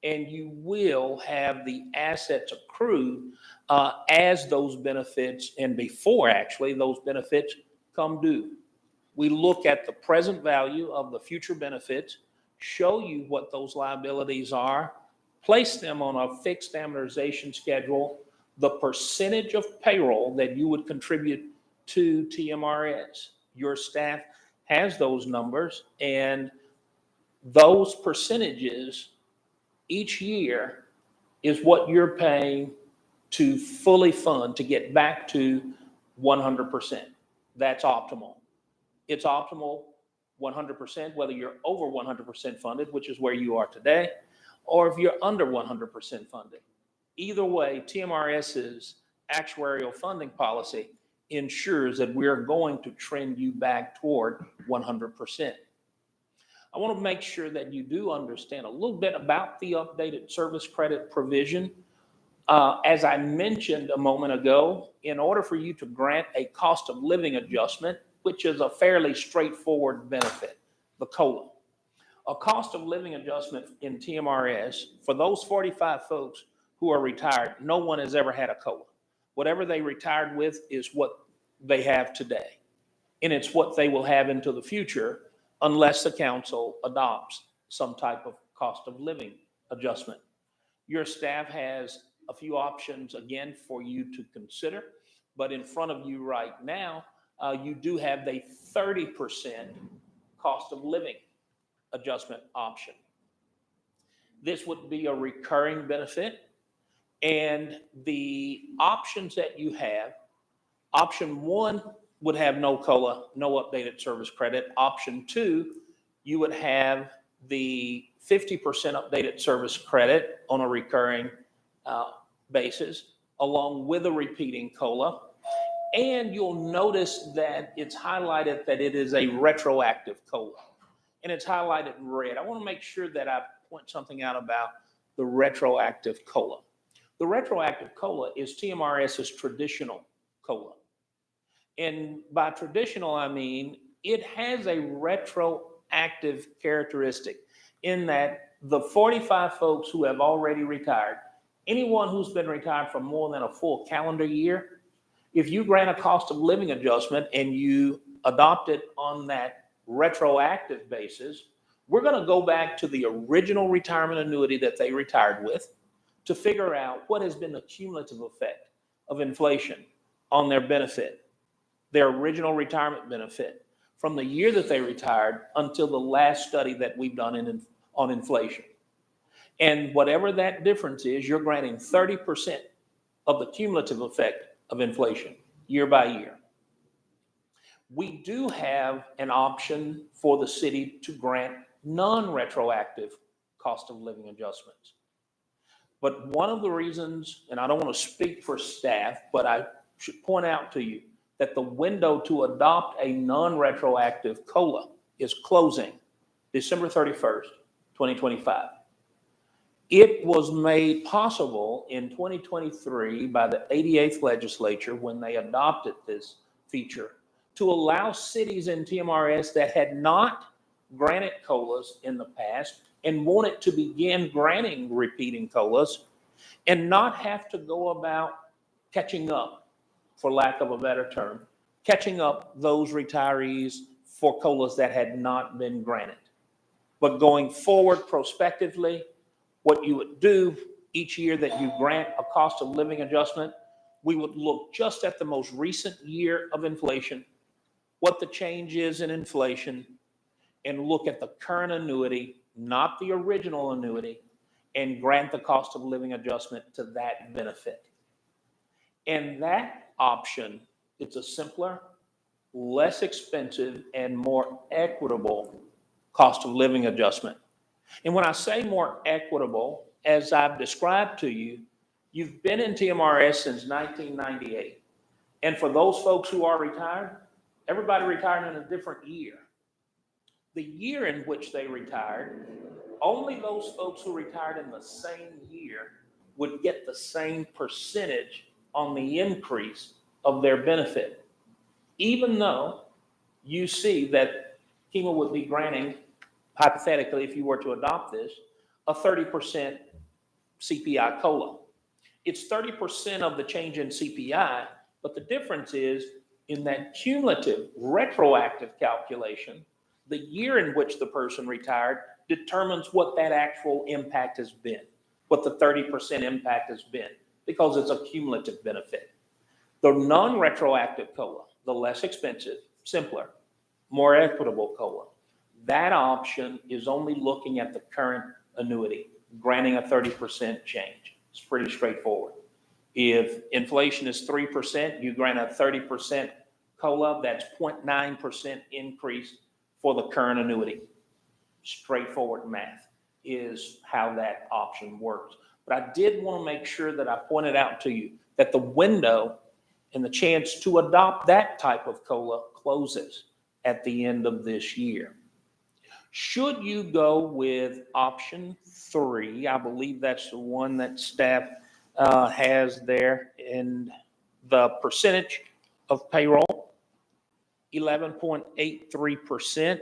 And you will have the assets accrue as those benefits, and before actually those benefits come due. We look at the present value of the future benefits, show you what those liabilities are, place them on a fixed amortization schedule, the percentage of payroll that you would contribute to TMRS. Your staff has those numbers, and those percentages each year is what you're paying to fully fund, to get back to 100%. That's optimal. It's optimal 100%, whether you're over 100% funded, which is where you are today, or if you're under 100% funded. Either way, TMRS's actuarial funding policy ensures that we're going to trend you back toward 100%. I want to make sure that you do understand a little bit about the updated service credit provision. As I mentioned a moment ago, in order for you to grant a cost of living adjustment, which is a fairly straightforward benefit, the COLA. A cost of living adjustment in TMRS, for those 45 folks who are retired, no one has ever had a COLA. Whatever they retired with is what they have today. And it's what they will have into the future unless the council adopts some type of cost of living adjustment. Your staff has a few options, again, for you to consider, but in front of you right now, you do have the 30% cost of living adjustment option. This would be a recurring benefit, and the options that you have, option one would have no COLA, no updated service credit. Option two, you would have the 50% updated service credit on a recurring basis, along with a repeating COLA. And you'll notice that it's highlighted that it is a retroactive COLA, and it's highlighted in red. I want to make sure that I point something out about the retroactive COLA. The retroactive COLA is TMRS's traditional COLA. And by traditional, I mean it has a retroactive characteristic in that the 45 folks who have already retired, anyone who's been retired for more than a full calendar year, if you grant a cost of living adjustment and you adopt it on that retroactive basis, we're going to go back to the original retirement annuity that they retired with to figure out what has been the cumulative effect of inflation on their benefit, their original retirement benefit, from the year that they retired until the last study that we've done on inflation. And whatever that difference is, you're granting 30% of the cumulative effect of inflation year by year. We do have an option for the city to grant non-retroactive cost of living adjustments. But one of the reasons, and I don't want to speak for staff, but I should point out to you that the window to adopt a non-retroactive COLA is closing December 31st, 2025. It was made possible in 2023 by the 88th legislature when they adopted this feature to allow cities in TMRS that had not granted COLAs in the past and wanted to begin granting repeating COLAs and not have to go about catching up, for lack of a better term, catching up those retirees for COLAs that had not been granted. But going forward prospectively, what you would do each year that you grant a cost of living adjustment, we would look just at the most recent year of inflation, what the change is in inflation, and look at the current annuity, not the original annuity, and grant the cost of living adjustment to that benefit. And that option, it's a simpler, less expensive, and more equitable cost of living adjustment. And when I say more equitable, as I've described to you, you've been in TMRS since 1998. And for those folks who are retired, everybody retired in a different year. The year in which they retired, only those folks who retired in the same year would get the same percentage on the increase of their benefit. Even though you see that HEMA would be granting, hypothetically, if you were to adopt this, a 30% CPI COLA. It's 30% of the change in CPI, but the difference is in that cumulative retroactive calculation, the year in which the person retired determines what that actual impact has been, what the 30% impact has been, because it's a cumulative benefit. The non-retroactive COLA, the less expensive, simpler, more equitable COLA, that option is only looking at the current annuity, granting a 30% change. It's pretty straightforward. If inflation is 3%, you grant a 30% COLA, that's 0.9% increase for the current annuity. Straightforward math is how that option works. But I did want to make sure that I pointed out to you that the window and the chance to adopt that type of COLA closes at the end of this year. Should you go with option 3, I believe that's the one that staff has there, and the percentage of payroll, 11.83%,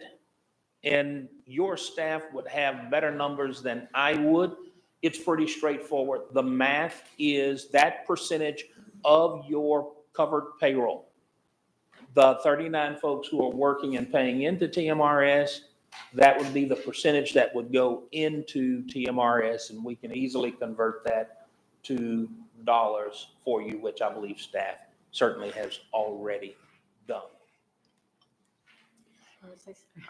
and your staff would have better numbers than I would. It's pretty straightforward. The math is that percentage of your covered payroll. The 39 folks who are working and paying into TMRS, that would be the percentage that would go into TMRS, and we can easily convert that to dollars for you, which I believe staff certainly has already done.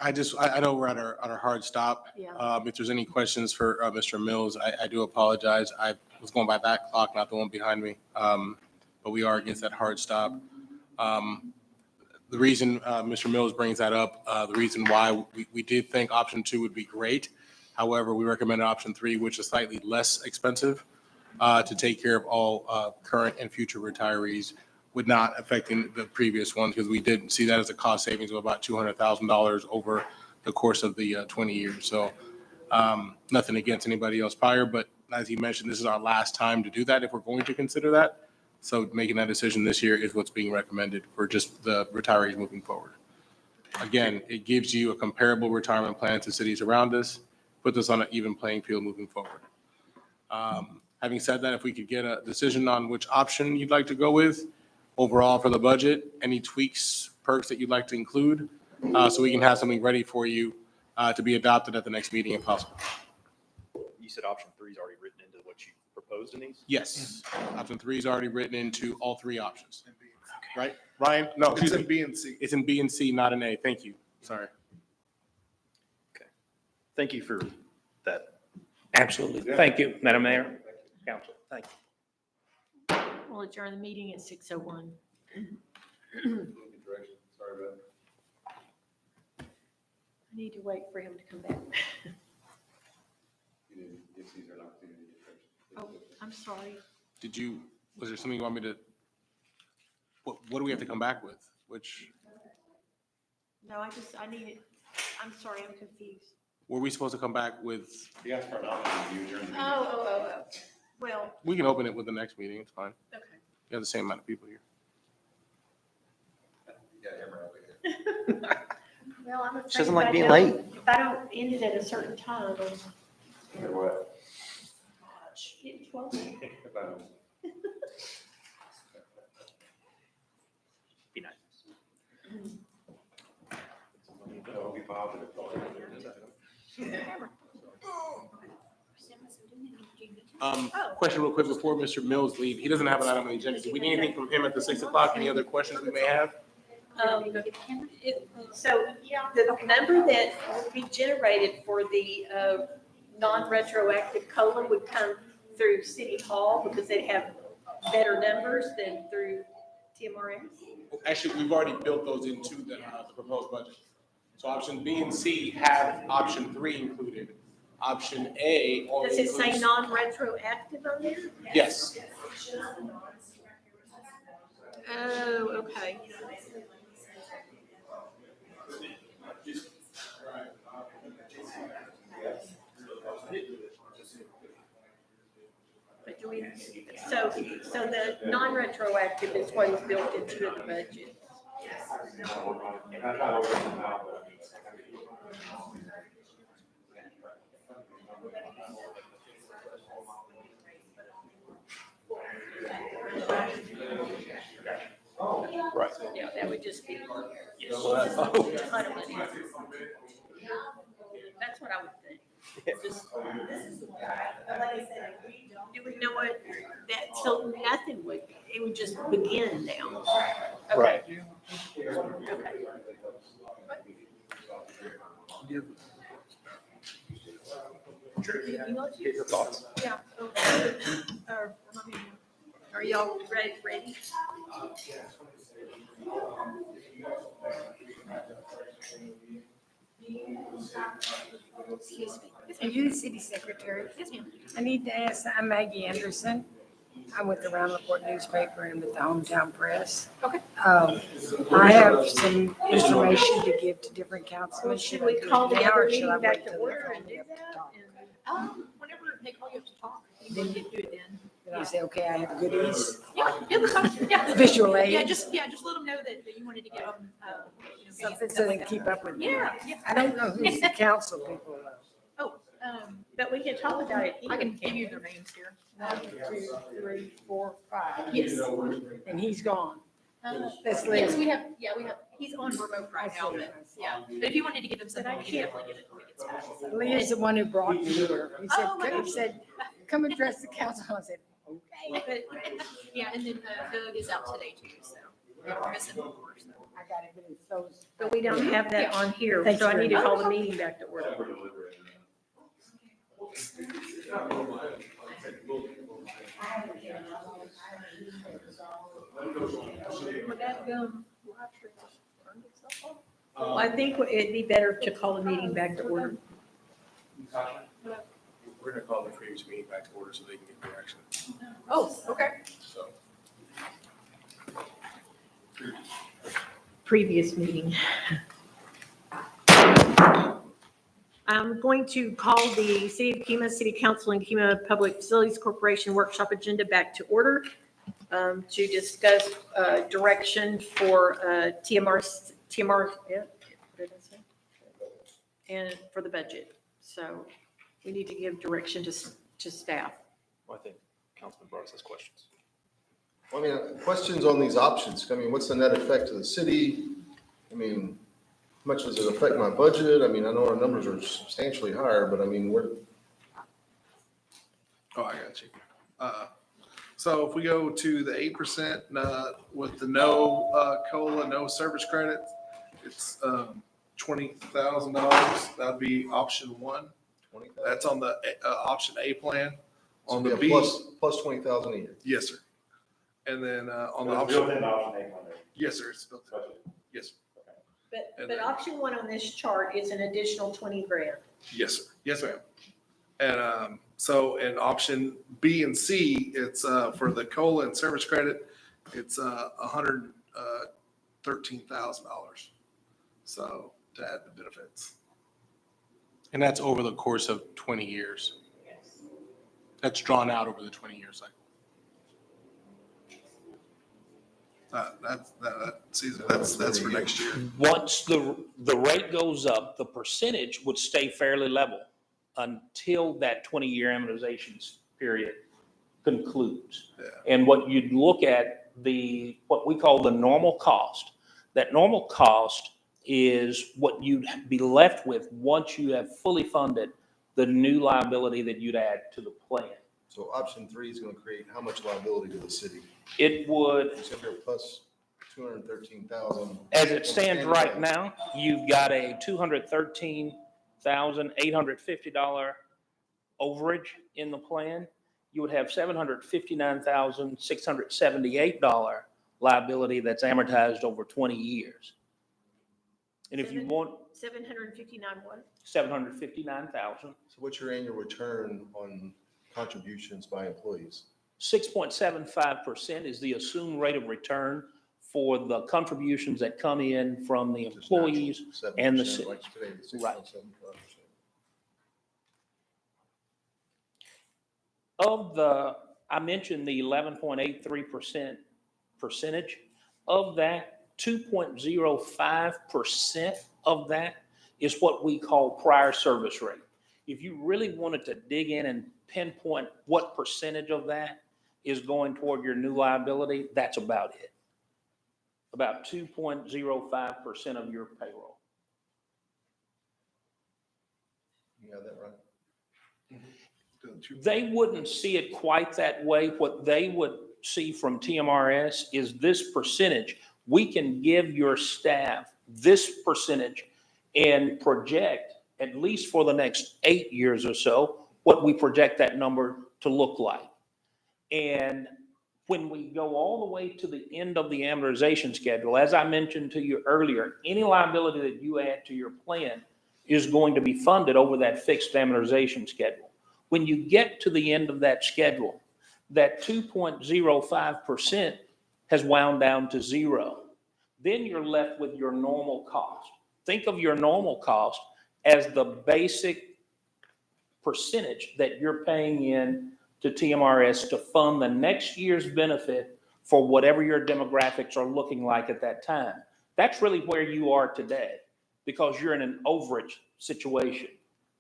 I know we're at our hard stop. Yeah. If there's any questions for Mr. Mills, I do apologize. I was going by that clock, not the one behind me. But we are against that hard stop. The reason Mr. Mills brings that up, the reason why we did think option 2 would be great. However, we recommended option 3, which is slightly less expensive to take care of all current and future retirees, with not affecting the previous ones, because we did see that as a cost savings of about $200,000 over the course of the 20 years. So nothing against anybody else prior, but as he mentioned, this is our last time to do that if we're going to consider that. So making that decision this year is what's being recommended for just the retirees moving forward. Again, it gives you a comparable retirement plan to cities around us, puts us on an even playing field moving forward. Having said that, if we could get a decision on which option you'd like to go with, overall for the budget, any tweaks, perks that you'd like to include, so we can have something ready for you to be adopted at the next meeting if possible. You said option 3 is already written into what you proposed in these? Yes, option 3 is already written into all 3 options. Right, Ryan? No, It's in B and C. it's in B and C, not in A. Thank you. Sorry. Thank you for that. Absolutely. Thank you, Madam Mayor, Council. Thank you. We'll adjourn the meeting at 6:01. Sorry about that. I need to wait for him to come back. You didn't give Caesar an opportunity to get Oh, I'm sorry. Was there something you want me to, what do we have to come back with? Which, No, I needed, I'm sorry, I'm confused. Were we supposed to come back with, Oh. Well, we can open it with the next meeting, it's fine. okay. You have the same amount of people here. Well, I'm afraid. She doesn't like if I being don't- late. If I don't end it at a certain time, it's 12. Be nice. Question real quick before Mr. Mills leave. He doesn't have an item on the agenda. Do we need anything from him at the 6 o'clock? Any other questions we may have? So the number that will be generated for the non-retroactive COLA would come through City Hall because they have better numbers than through TMRS. Actually, we've already built those into the proposed budget. So option B and C have option 3 included. Option A only Does it say includes. non-retroactive on there? Yes. Oh, okay. But do we, so the non-retroactive is what is built into the budget. Right. Yeah, that would just be. a ton of money. That's what I would think. Just- Do we know what that, so nothing would, it would just begin now? Okay. Right. Okay. Get your thoughts. Yeah. Are y'all ready? Excuse me. Are you the city secretary? Yes, ma'am. I need to ask, I'm Maggie Anderson. I'm with the Round Report newspaper and with the Hometown Press. Okay. I have some information to give to different councilmen. Well, should we call the Now, other or should I meeting back wait to till order they and call me do up to that? talk? Whenever they call you up to talk, then you do it then. Did I say, okay, I have goodies, Yeah, that's fine. Yeah. visual aid? Yeah, just let them know that you wanted to give them, Something so they can keep up with me. Yeah, yeah. I don't know who's the council people. Oh, But we can talk about it. I can give you their names here. 1, 2, 3, 4, 5. Yes. And he's gone. That's Yes, Lee. we have, he's on remote right now, but, yeah. But if you wanted to give them something, you can definitely get it when it gets back. Lee is the one who brought me here. Oh, my He gosh. said, come address the council. I said, okay. But, yeah, and then Doug is out today too, so. We're missing one more, so. I got it, but it's those. But we don't have that on here, Thank so you I need to very call the meeting back to order. Would that, Well, I think it'd be better to call the meeting back to order. We're gonna call the previous meeting back to order so they can get direction, oh, okay. so. Previous meeting. I'm going to call the City of Kemah City Council and Kemah Public Facilities Corporation workshop agenda back to order to discuss direction for TMR, yeah, what did I say? And for the budget. So we need to give direction to staff. Well, I think Councilman Bros has questions. I mean, questions on these options. I mean, what's the net effect to the city? I mean, how much does it affect my budget? I mean, I know our numbers are substantially higher, but I mean, we're, Oh, I got you. So if we go to the 8%, with the no, COLA, no service credit, it's, $20,000. That'd be option 1. 20,000. That's on the, option A plan. So On we the have B, plus 20,000 a year. yes, sir. And then, on the option, option A. yes, sir, it's built in. Yes, But option 1 on this chart is an additional 20 grand. yes, sir. Yes, ma'am. And, so in option B and C, it's, for the COLA and service credit, it's, $113,000. So to add the benefits. And that's over the course of 20 years. That's drawn out over the 20-year cycle. That's for next year. Once the rate goes up, the percentage would stay fairly level until that 20-year amortization period concludes. Yeah. And what you'd look at, what we call the normal cost. That normal cost is what you'd be left with once you have fully funded the new liability that you'd add to the plan. So option 3 is gonna create how much liability to the city? It would, It's gonna be plus 213,000. as it stands right now, you've got a $213,850 overage in the plan. You would have $759,678 liability that's amortized over 20 years. And if you want 759 what? 759,000, So what's your annual return on contributions by employees? 6.75% is the assumed rate of return for the contributions that come in from the employees. and the 7%, city. like today, it's Right. 6.75%. Of I mentioned the 11.83% percentage. Of that, 2.05% of that is what we call prior service rate. If you really wanted to dig in and pinpoint what percentage of that is going toward your new liability, that's about it. About 2.05% of your payroll. You got that right? They wouldn't see it quite that way. What they would see from TMRS is this percentage. We can give your staff this percentage and project, at least for the next 8 years or so, what we project that number to look like. And when we go all the way to the end of the amortization schedule, as I mentioned to you earlier, any liability that you add to your plan is going to be funded over that fixed amortization schedule. When you get to the end of that schedule, that 2.05% has wound down to zero. Then you're left with your normal cost. Think of your normal cost as the basic percentage that you're paying in to TMRS to fund the next year's benefit for whatever your demographics are looking like at that time. That's really where you are today because you're in an overage situation.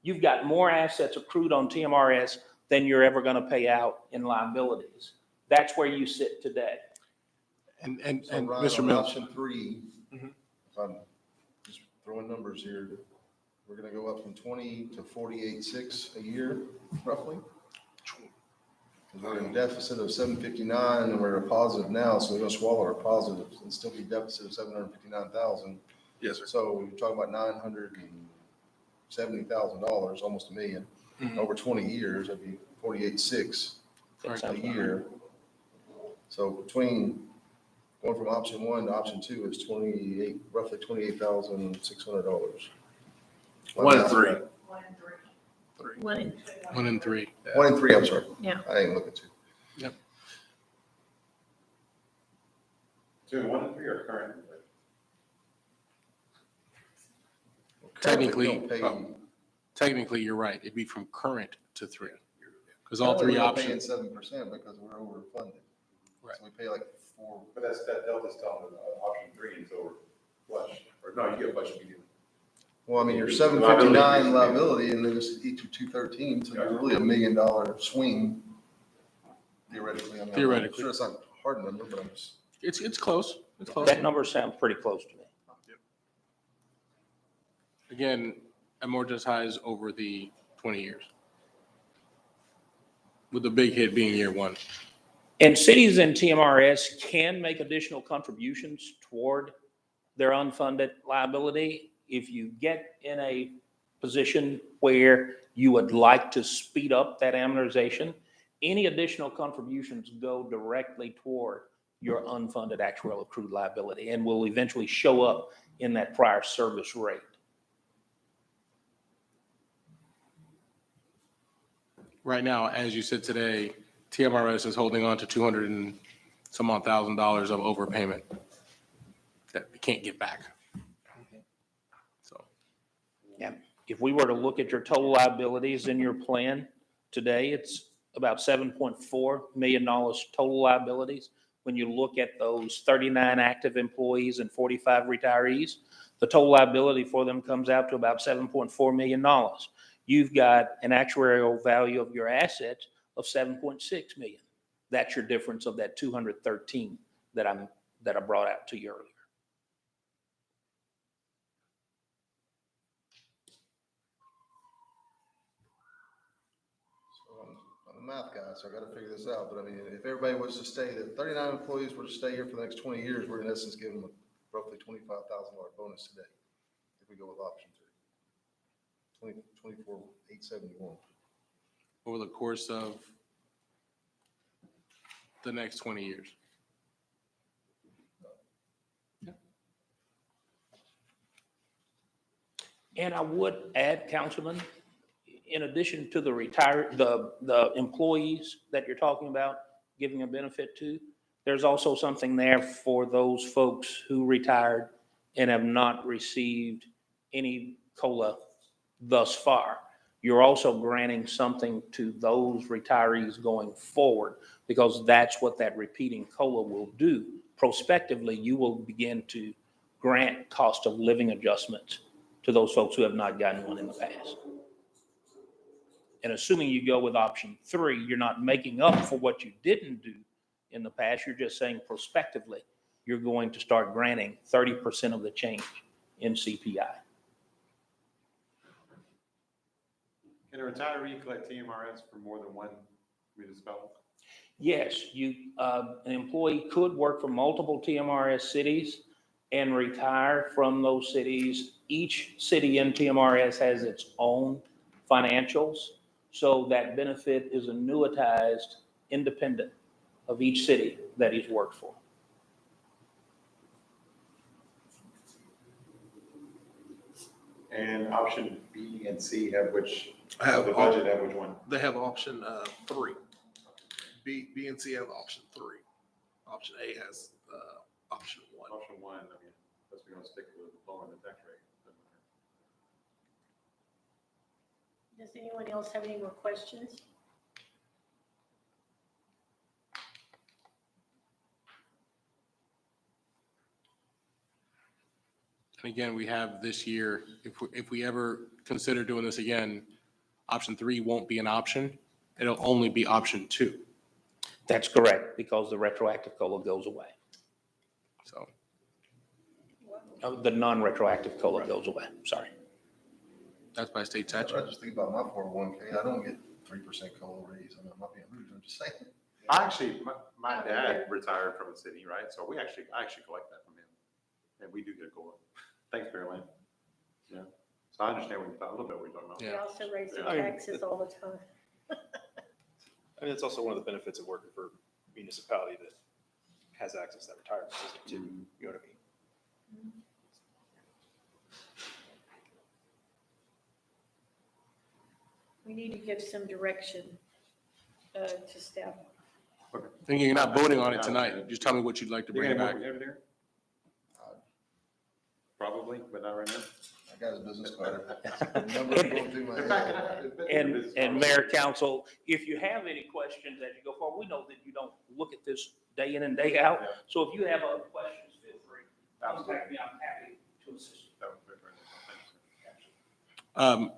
You've got more assets accrued on TMRS than you're ever going to pay out in liabilities. That's where you sit today. And So Ron, Mr. on Mills, option 3, Mhm. if I'm just throwing numbers here, we're gonna go up from 20 to 48.6 a year, roughly. 'Cause we're in a deficit of 759 and we're at a positive now, so we're gonna swallow our positives and still be deficit of 759,000. Yes, sir. So you're talking about $970,000, almost $1 million, Mhm. over 20 years, that'd be 48.6 That a sounds about year. So between going from option 1 to option 2 is roughly $28,600. 1 and 3. 1 in 1 and 3. 1 and 3, I'm sorry. Yeah. I ain't looking to. 2, 1, and 3 are current. Technically, We don't pay- Technically, you're right. It'd be from current to 3. Because all Currently, three we're not paying options. 7% because we're overfunded. Right. So we pay like 4. But that delta's telling them option 3 is over flush, or no, you get flush immediately. Well, I mean, you're Liability 759 increase. liability and then just each of 213, so you're really $1 million swing theoretically. I mean, I'm Theoretically. sure it's not a hard number, but I'm just. It's close. It's close. That number sounds pretty close to me. Again, amortized over the 20 years. With the big hit being year 1. And cities and TMRS can make additional contributions toward their unfunded liability. If you get in a position where you would like to speed up that amortization, any additional contributions go directly toward your unfunded actuarial accrued liability and will eventually show up in that prior service rate. Right now, as you said today, TMRS is holding on to $200 and some odd thousand dollars of overpayment that we can't get back. So. Yeah. If we were to look at your total liabilities in your plan today, it's about $7.4 million total liabilities. When you look at those 39 active employees and 45 retirees, the total liability for them comes out to about $7.4 million. You've got an actuarial value of your assets of 7.6 million. That's your difference of that 213 that I brought out to you earlier. So I'm a math guy, so I gotta figure this out, but I mean, if everybody was to stay, that 39 employees were to stay here for the next 20 years, we're in essence giving them a roughly $25,000 bonus today, if we go with option 2. 24,871. Over the course of the next 20 years. And I would add, Councilman, in addition to the employees that you're talking about giving a benefit to, there's also something there for those folks who retired and have not received any COLA thus far. You're also granting something to those retirees going forward, because that's what that repeating COLA will do. Prospectively, you will begin to grant cost of living adjustments to those folks who have not gotten one in the past. And assuming you go with option 3, you're not making up for what you didn't do in the past. You're just saying prospectively, you're going to start granting 30% of the change in CPI. Can a retiree collect TMRS for more than one municipality? Yes, an employee could work for multiple TMRS cities and retire from those cities. Each city in TMRS has its own financials, so that benefit is annuitized independent of each city that he's worked for. And option B and C have which, Have the budget have which one? They have option 3. B and C have option 3. Option A has option 1. Option 1, I mean, unless we're gonna stick with lowering the tax rate. Does anyone else have any more questions? And again, we have this year, if we ever consider doing this again, option 3 won't be an option. It'll only be option 2. That's correct, because the retroactive COLA goes away. So The non-retroactive COLA goes away, sorry. that's by state I statute. just think about my 401k, I don't get 3% COLA raise, I'm not being rude, I'm just saying. I actually, my dad retired from the city, right? So I actually collect that from him. And we do get a COLA. Thanks, Marilyn. Yeah. So I understand a little bit what you're talking about. We Yeah. also raise the Yeah. taxes all the time. I mean, it's also one of the benefits of working for a municipality that has access to that retirement system too, you know what I mean? We need to give some direction to staff. Thinking you're not voting on it tonight. Just tell me what you'd like to You're bring gonna back. move it over there? Probably, but not right now. I got his business card. Numbers going through my head. And Mayor, Council, if you have any questions as you go forward, we know that you don't look at this day in and day out. Yeah. So if you have other questions, feel free. Absolutely. Contact me, I'm happy to assist you. That would be very nice. Thanks,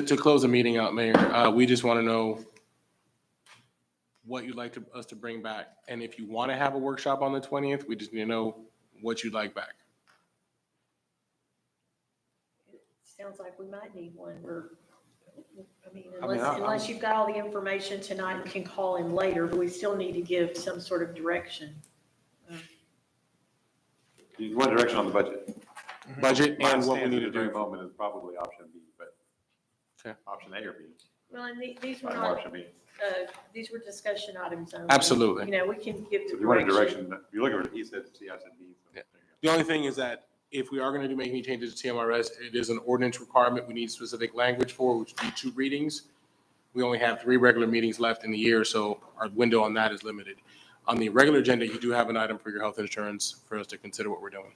sir. To close the meeting out, Mayor, we just want to know what you'd like us to bring back. And if you want to have a workshop on the 20th, we just need to know what you'd like back. Sounds like we might need one. I'm- Unless you've got all the information tonight and can call in later, but we still need to give some sort of direction. You want direction on the budget? Budget My and what we stance need at to the very do. moment is probably option B, but Okay. option A or B. Well, and these were Or not, option B. these were discussion items only. Absolutely. You know, we can give So the if you want a direction. direction, you're looking for, he said C, I said B. So Yeah. there you go. The only thing is that if we are going to make any changes to TMRS, it is an ordinance requirement. We need specific language for, which would be 2 readings. We only have 3 regular meetings left in the year, so our window on that is limited. On the regular agenda, you do have an item for your health insurance for us to consider what we're doing.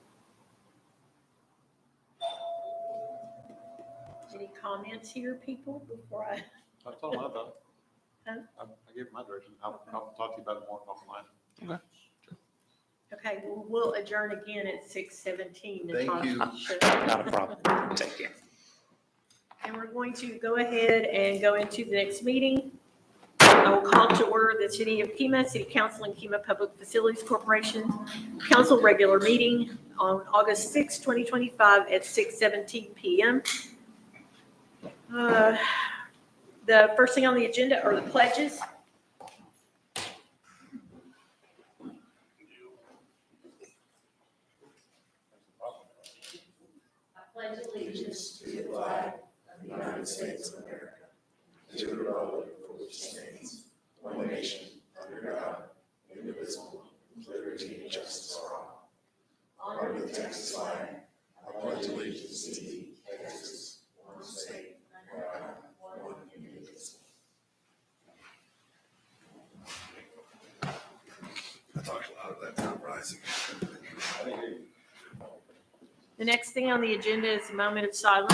Any comments here, people, before I? I told him I thought. Huh? I gave my direction. I'll talk to you about it more offline. Okay, well, we'll adjourn again at 6:17. Thank you. Not a problem. Take care. And we're going to go ahead and go into the next meeting. I will call to order the City of Kemah, City Council and Kemah Public Facilities Corporation Council regular meeting on August 6, 2025 at 6:17 PM. The first thing on the agenda are the pledges. I pledge allegiance to the flag of the United States of America, to the republic for which stands one nation, under God, indivisible, with liberty and justice for all. Honor the Texas flag. I pledge allegiance to thee, Texas, one state, under God, one indivisible. I talked a lot of that time rising. The next thing on the agenda is a moment of silence.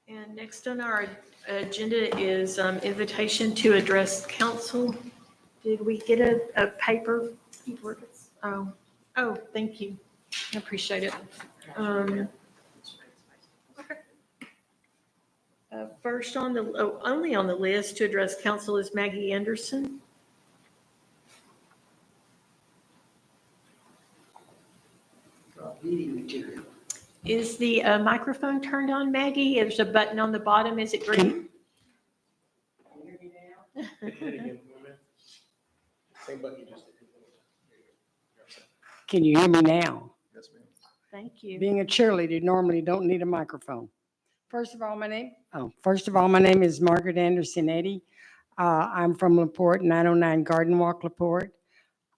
And next on our agenda is invitation to address council. Did we get a paper? Oh, thank you. I appreciate it. First on the, only on the list to address council is Maggie Anderson. Meeting material. Is the microphone turned on, Maggie? There's a button on the bottom. Is it green? Same button you just did. Can you hear me now? Yes, ma'am. Thank you. Being a cheerleader, normally don't need a microphone. First of all, my name is Margaret Anderson Eddy. I'm from LaPorte, 909 Garden Walk, LaPorte.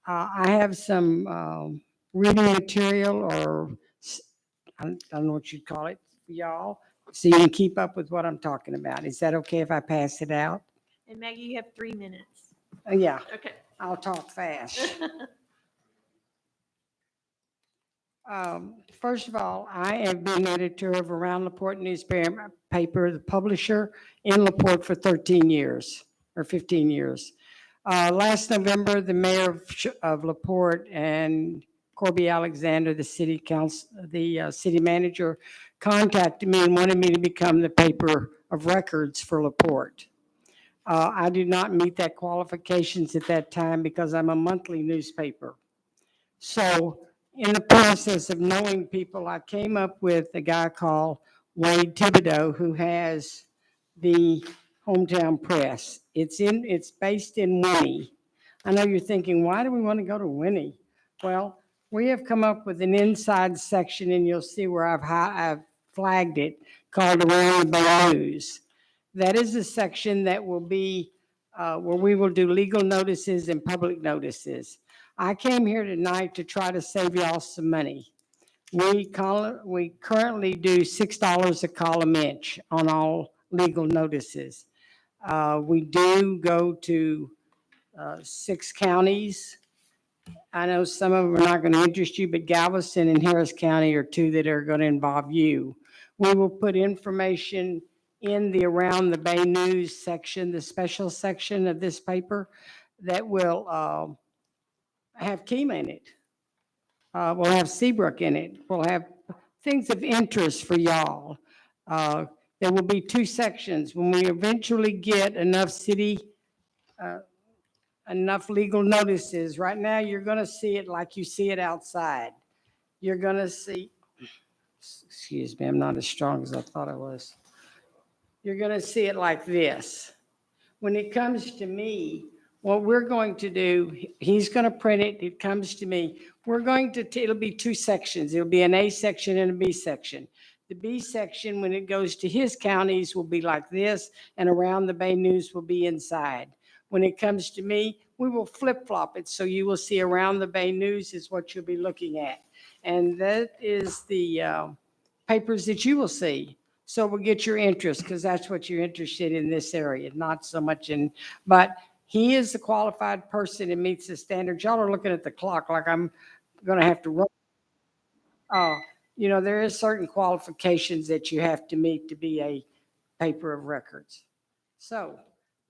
I have some reading material, or I don't know what you'd call it, for y'all, so you can keep up with what I'm talking about. Is that okay if I pass it out? And Maggie, you have 3 minutes. Yeah, Okay. I'll talk fast. First of all, I have been editor of Around LaPorte newspaper, the publisher in LaPorte for 13 years or 15 years. Last November, the mayor of LaPorte and Corby Alexander, the city council, the city manager, contacted me and wanted me to become the paper of records for LaPorte. I did not meet that qualifications at that time because I'm a monthly newspaper. So in the process of knowing people, I came up with a guy called Wade Thibodeau, who has the Hometown Press. It's based in Winnie. I know you're thinking, why do we want to go to Winnie? Well, we have come up with an inside section, and you'll see where I've flagged it, called Around the Bay News. That is a section that will be where we will do legal notices and public notices. I came here tonight to try to save y'all some money. We currently do $6 a column inch on all legal notices. We do go to 6 counties. I know some of them are not going to interest you, but Galveston and Harris County are 2 that are going to involve you. We will put information in the Around the Bay News section, the special section of this paper, that will have Kemah in it. We'll have Seabrook in it. We'll have things of interest for y'all. There will be 2 sections. When we eventually get enough enough legal notices, right now you're going to see it like you see it outside. You're going to see, excuse me, I'm not as strong as I thought I was. You're going to see it like this. When it comes to me, what we're going to do, he's going to print it, it comes to me. We're going to, it'll be 2 sections. It'll be an A section and a B section. The B section, when it goes to his counties, will be like this, and Around the Bay News will be inside. When it comes to me, we will flip-flop it, so you will see Around the Bay News is what you'll be looking at. And that is the papers that you will see. So we'll get your interest, because that's what you're interested in this area, not so much in, but he is the qualified person and meets the standards. Y'all are looking at the clock like I'm gonna have to run. There is certain qualifications that you have to meet to be a paper of records. So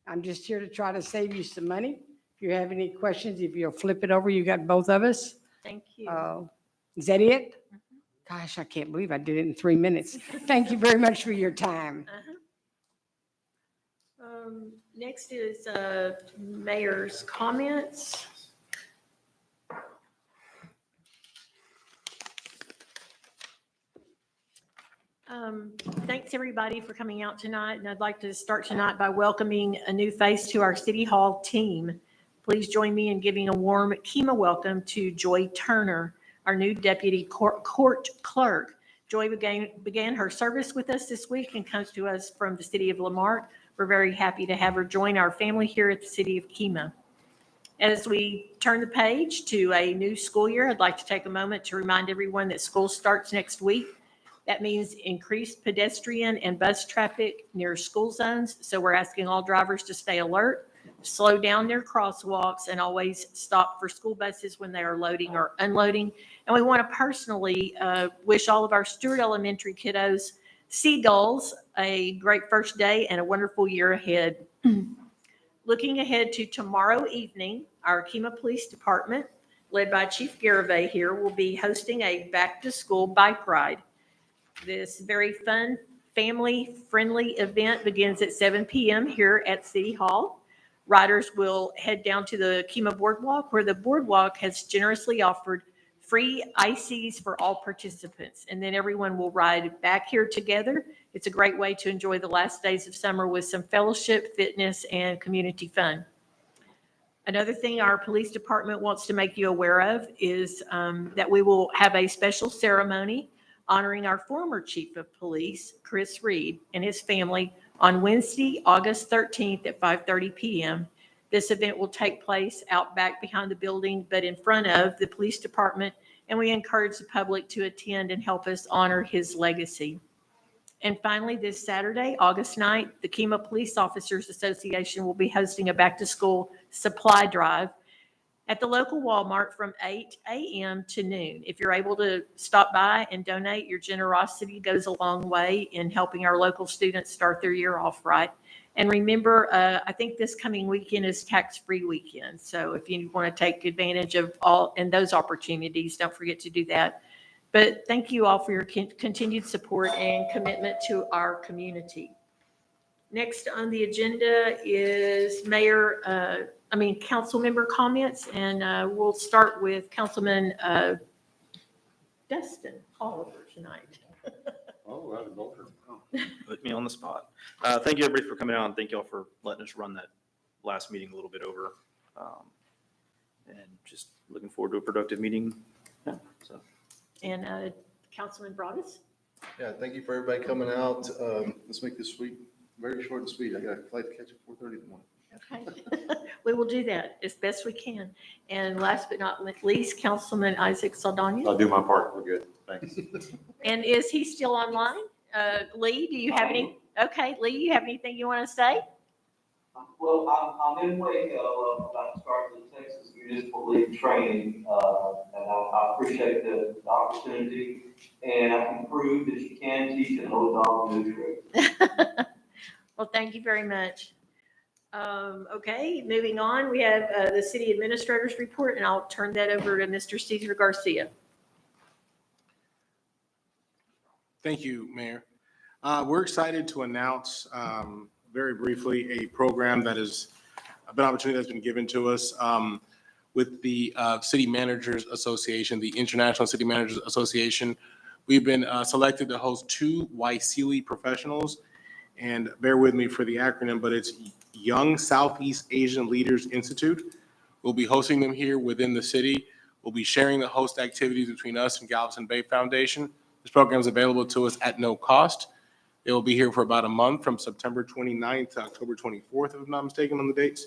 I'm just here to try to save you some money. If you have any questions, if you'll flip it over, you got both of us. Thank you. Is that it? Gosh, I can't believe I did it in 3 minutes. Thank you very much for your time. Next is mayor's comments. Thanks, everybody, for coming out tonight, and I'd like to start tonight by welcoming a new face to our City Hall team. Please join me in giving a warm KEMA welcome to Joy Turner, our new deputy court clerk. Joy began her service with us this week and comes to us from the city of Lamarck. We're very happy to have her join our family here at the city of KEMA. As we turn the page to a new school year, I'd like to take a moment to remind everyone that school starts next week. That means increased pedestrian and bus traffic near school zones. So we're asking all drivers to stay alert, slow down their crosswalks, and always stop for school buses when they are loading or unloading. And we want to personally wish all of our Stewart Elementary kiddos, Seagulls, a great first day and a wonderful year ahead. Looking ahead to tomorrow evening, our KEMA Police Department, led by Chief Garavay here, will be hosting a back-to-school bike ride. This very fun, family-friendly event begins at 7 p.m. here at City Hall. Riders will head down to the KEMA Boardwalk, where the Boardwalk has generously offered free ICs for all participants. And then everyone will ride back here together. It's a great way to enjoy the last days of summer with some fellowship, fitness, and community fun. Another thing our police department wants to make you aware of is that we will have a special ceremony honoring our former chief of police, Chris Reed, and his family on Wednesday, August 13th at 5:30 p.m. This event will take place out back behind the building, but in front of the police department, and we encourage the public to attend and help us honor his legacy. And finally, this Saturday, August 9th, the KEMA Police Officers Association will be hosting a back-to-school supply drive at the local Walmart from 8 a.m. to noon. If you're able to stop by and donate, your generosity goes a long way in helping our local students start their year off right. And remember, I think this coming weekend is tax-free weekend. So if you want to take advantage of all and those opportunities, don't forget to do that. But thank you all for your continued support and commitment to our community. Next on the agenda is council member comments, and we'll start with Councilman Dustin Oliver tonight. Oh, I vote for. Put me on the spot. Thank you, everybody, for coming out, and thank you all for letting us run that last meeting a little bit over. And just looking forward to a productive meeting. Yeah, so. And Councilman Broadus? Yeah, thank you for everybody coming out. Let's make this week very short and sweet. I got a flight to catch at 4:30 in the morning. Okay. We will do that as best we can. And last but not least, Councilman Isaac Saldana. I'll do my part. We're good. Thanks. And is he still online? Lee, do you have any? Okay, Lee, you have anything you want to say? Well, I'm in Waco, about to start the Texas Municipal League training, and I appreciate the opportunity, and I can prove that you can teach an old dog new trick. Well, thank you very much. Okay, moving on, we have the city administrator's report, and I'll turn that over to Mr. Cesar Garcia. Thank you, Mayor. We're excited to announce very briefly a program that is an opportunity that's been given to us with the City Managers Association, the International City Managers Association. We've been selected to host 2 YSEALI professionals, and bear with me for the acronym, but it's Young Southeast Asian Leaders Institute. We'll be hosting them here within the city. We'll be sharing the host activities between us and Galveston Bay Foundation. This program is available to us at no cost. They will be here for about a month from September 29th to October 24th, if I'm not mistaken on the dates.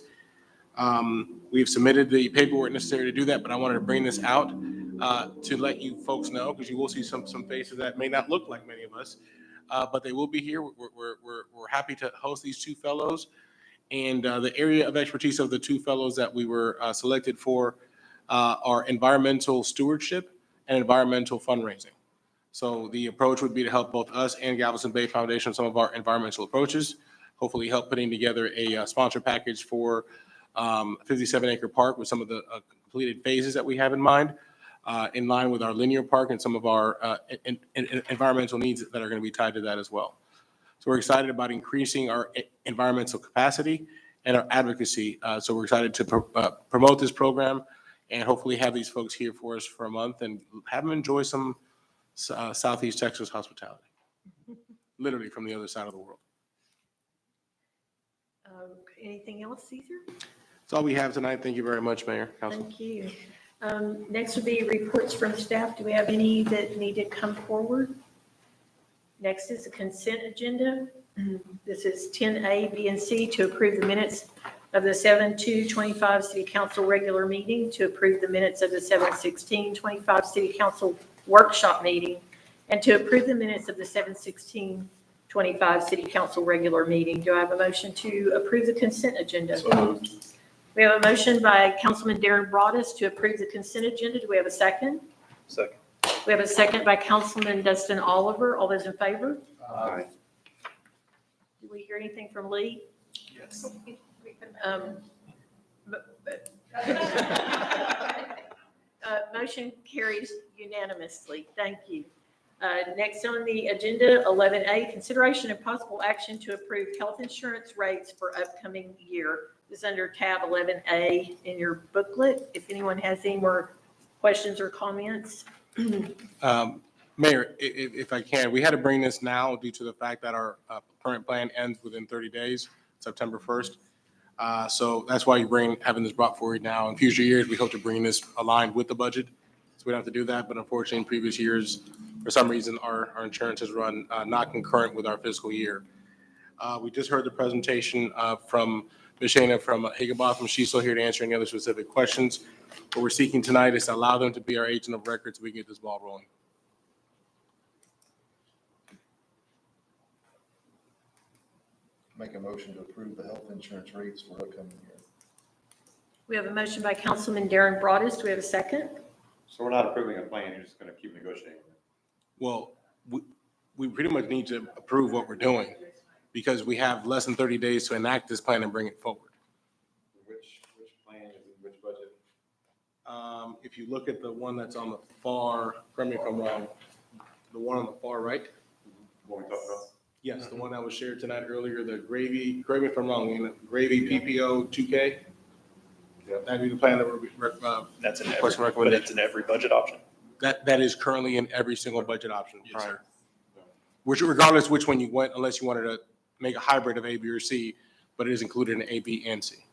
We've submitted the paperwork necessary to do that, but I wanted to bring this out. to let you folks know, because you will see some faces that may not look like many of us, but they will be here. We're happy to host these two fellows. And the area of expertise of the two fellows that we were selected for are environmental stewardship and environmental fundraising. So the approach would be to help both us and Galveston Bay Foundation with some of our environmental approaches, hopefully help putting together a sponsor package for 57-acre park with some of the completed phases that we have in mind, in line with our linear park and some of our environmental needs that are going to be tied to that as well. So we're excited about increasing our environmental capacity and our advocacy. So we're excited to promote this program and hopefully have these folks here for us for a month and have them enjoy some Southeast Texas hospitality, literally from the other side of the world. Anything else, Caesar? That's all we have tonight. Thank you very much, Mayor, Council. Thank you. Next would be reports from staff. Do we have any that need to come forward? Next is the consent agenda. This is 10A, B, and C to approve the minutes of the 7/2/25 City Council regular meeting, to approve the minutes of the 7/16/25 City Council workshop meeting, and to approve the minutes of the 7/16/25 City Council regular meeting. Do I have a motion to approve the consent agenda? We have a motion by Councilman Darren Broadus to approve the consent agenda. Do we have a second? Second. We have a second by Councilman Dustin Oliver. All those in favor? Aye. Do we hear anything from Lee? Yes. Motion carries unanimously. Thank you. Next on the agenda, 11A, consideration and possible action to approve health insurance rates for upcoming year. This is under tab 11A in your booklet. If anyone has any more questions or comments. Mayor, if I can, we had to bring this now due to the fact that our current plan ends within 30 days, September 1st. So that's why you're having this brought forward now. In future years, we hope to bring this aligned with the budget. So we don't have to do that. But unfortunately, in previous years, for some reason, our insurance has run not concurrent with our fiscal year. We just heard the presentation from Ms. Shana from Higginbotham. She's still here to answer any other specific questions. What we're seeking tonight is to allow them to be our agent of record so we can get this ball rolling. Make a motion to approve the health insurance rates for upcoming year. We have a motion by Councilman Darren Broadus. Do we have a second? So we're not approving a plan, you're just gonna keep negotiating. Well, we pretty much need to approve what we're doing because we have less than 30 days to enact this plan and bring it forward. Which plan is in which budget? If you look at the one that's on the far, correct me if I'm wrong, the one on the far right? What we talked about? Yes, the one that was shared tonight earlier, the gravy, correct me if I'm wrong, gravy PPO 2K? That'd be the plan that we're, That's in requesting every, but recommendation. it's in every budget option. That is currently in every single budget option. Yes, sir. Which regardless which one you went, unless you wanted to make a hybrid of A, B, or C, but it is included in A, B, and C.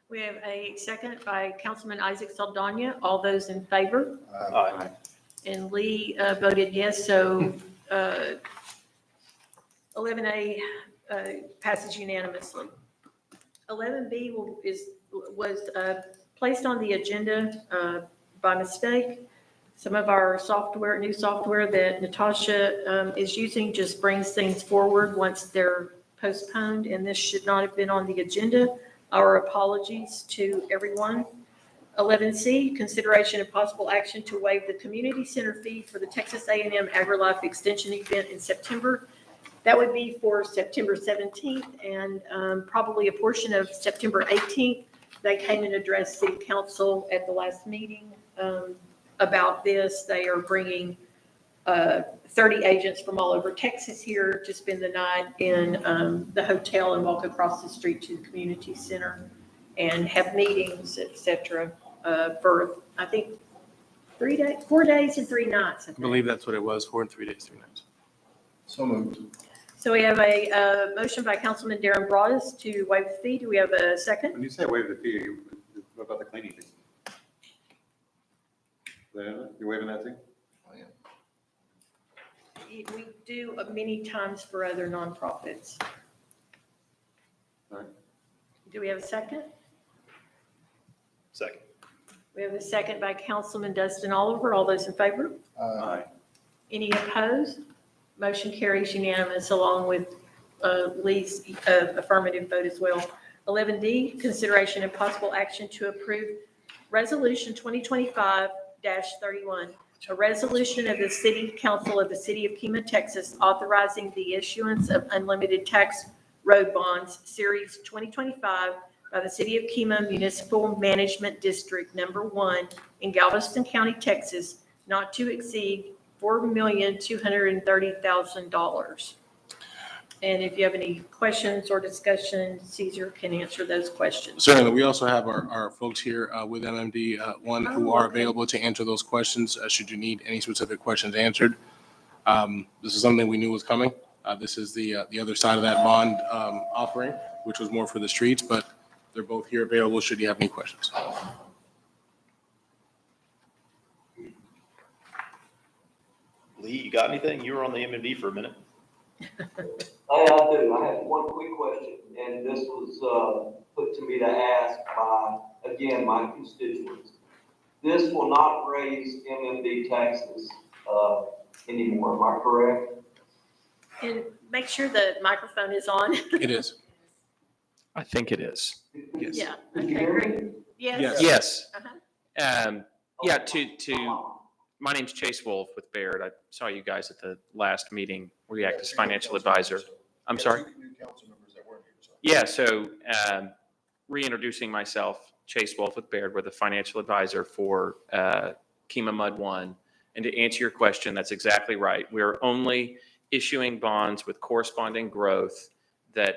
We have a second by Councilman Isaac Saldana. All those in favor? Aye. And Lee voted yes, so 11A passes unanimously. 11B was placed on the agenda by mistake. Some of our software, new software that Natasha is using just brings things forward once they're postponed, and this should not have been on the agenda. Our apologies to everyone. 11C, consideration of possible action to waive the community center fee for the Texas A&M AgriLife Extension event in September. That would be for September 17th and probably a portion of September 18th. They came and addressed City Council at the last meeting about this. They are bringing 30 agents from all over Texas here to spend the night in the hotel and walk across the street to the community center and have meetings, et cetera, for, I think, 4 days and 3 nights. I believe that's what it was, 4 and 3 days, 3 nights. So moved. So we have a motion by Councilman Darren Broadus to waive the fee. Do we have a second? When you say waive the fee, what about the cleaning fee? You're waiving that too? Oh, yeah. We do many times for other nonprofits. All right. Do we have a second? Second. We have a second by Councilman Dustin Oliver. All those in favor? Aye. Any opposed? Motion carries unanimous along with Lee's affirmative vote as well. 11D, consideration and possible action to approve Resolution 2025-31, a resolution of the City Council of the City of Kima, Texas, authorizing the issuance of unlimited tax road bonds, Series 2025, by the City of Kima Municipal Management District Number 1 in Galveston County, Texas, not to exceed $4,230,000. And if you have any questions or discussion, Caesar can answer those questions. Certainly, we also have our folks here with MMD One who are okay. available to answer those questions, should you need any specific questions answered. This is something we knew was coming. This is the other side of that bond offering, which was more for the streets, but they're both here available should you have any questions. Lee, you got anything? You were on the MMD for a minute. I do. I have one quick question, and this was put to me to ask by, again, my constituents. This will not raise MMD taxes anymore, am I correct? And make sure the microphone is on. It is. I think it is. Yes. Yeah, Did you okay, hear great. me? Yes. Yes. Uh-huh. Yeah, my name's Chase Wolf with Baird. I saw you guys at the last meeting where you act as financial advisor. I'm sorry? New council members that weren't here, so. Yeah, so reintroducing myself, Chase Wolf with Baird, we're the financial advisor for Kima Mud One. And to answer your question, that's exactly right. We're only issuing bonds with corresponding growth that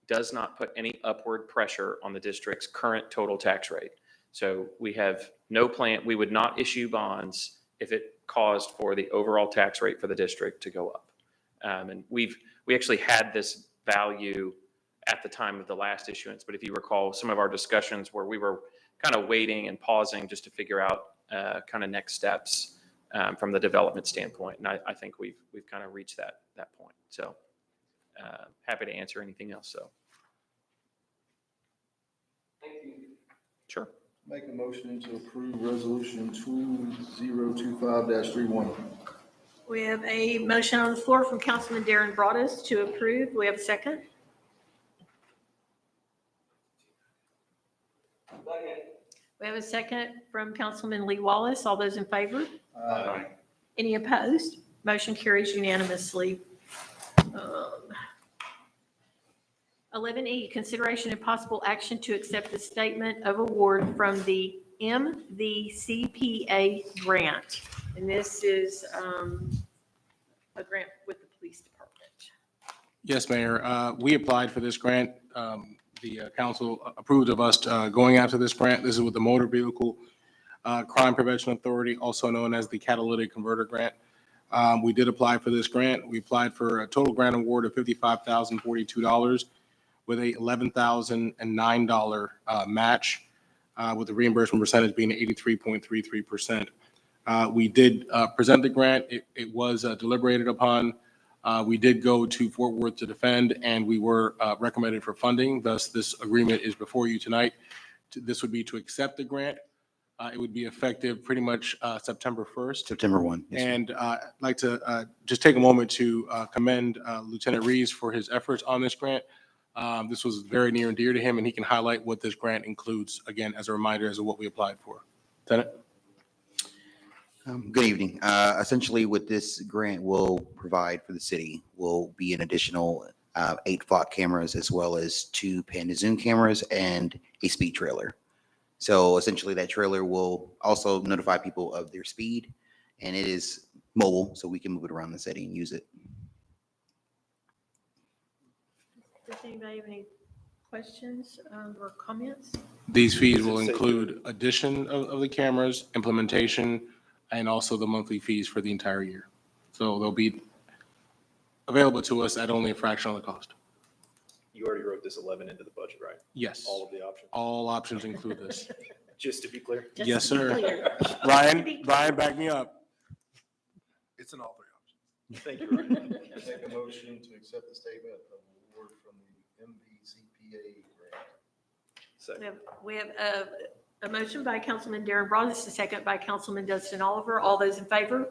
does not put any upward pressure on the district's current total tax rate. So we have no plan, we would not issue bonds if it caused for the overall tax rate for the district to go up. And we actually had this value at the time of the last issuance, but if you recall, some of our discussions where we were kind of waiting and pausing just to figure out kind of next steps from the development standpoint. And I think we've kind of reached that point. So happy to answer anything else, so. Thank you. Sure. Make a motion to approve resolution 2025-31. We have a motion on the floor from Councilman Darren Broadus to approve. We have a second. Second. We have a second from Councilman Lee Wallace. All those in favor? Aye. Any opposed? Motion carries unanimously. 11E, consideration and possible action to accept the statement of award from the MVCPA grant. And this is a grant with the police department. Yes, Mayor. We applied for this grant. The council approved of us going after this grant. This is with the Motor Vehicle Crime Prevention Authority, also known as the Catalytic Converter Grant. We did apply for this grant. We applied for a total grant award of $55,042 with a $11,009 match, with the reimbursement percentage being 83.33%. We did present the grant. It was deliberated upon. We did go to Fort Worth to defend, and we were recommended for funding. Thus, this agreement is before you tonight. This would be to accept the grant. It would be effective pretty much September 1st. September 1. Yes, sir. And I'd like to just take a moment to commend Lieutenant Reeves for his efforts on this grant. This was very near and dear to him, and he can highlight what this grant includes, again, as a reminder as to what we applied for. Lieutenant? Good evening. Essentially, what this grant will provide for the city will be an additional 8 flock cameras, as well as 2 Panda Zoom cameras and a speed trailer. So essentially, that trailer will also notify people of their speed, and it is mobile, so we can move it around the city and use it. Does anybody have any questions or comments? These fees will include addition of the cameras, implementation, and also the monthly fees for the entire year. So they'll be available to us at only a fraction of the cost. You already wrote this 11 into the budget, right? Yes. All of the options, All options include this. just to be clear. Just Yes, to be sir. clear. Ryan, back me up. It's in all 3 options. Thank you, Ryan. Make a motion to accept the statement of award from the MVCPA grant. Second. We have A motion by Councilman Darren Broadus, a second by Councilman Dustin Oliver. All those in favor?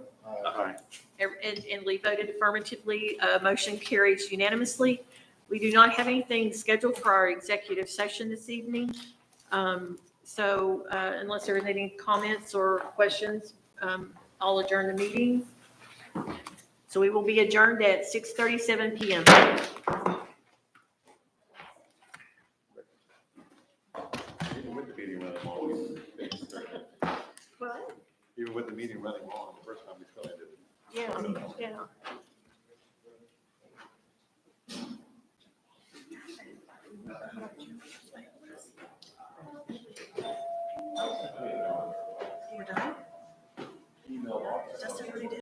And Lee voted affirmatively. Motion carries unanimously. We do not have anything scheduled for our executive session this evening. So unless there are any comments or questions, I'll adjourn the meeting. So we will be adjourned at 6:37 PM. Even with the meeting running long. What? Even with the meeting running long, the first time we still ended it. Yeah, yeah.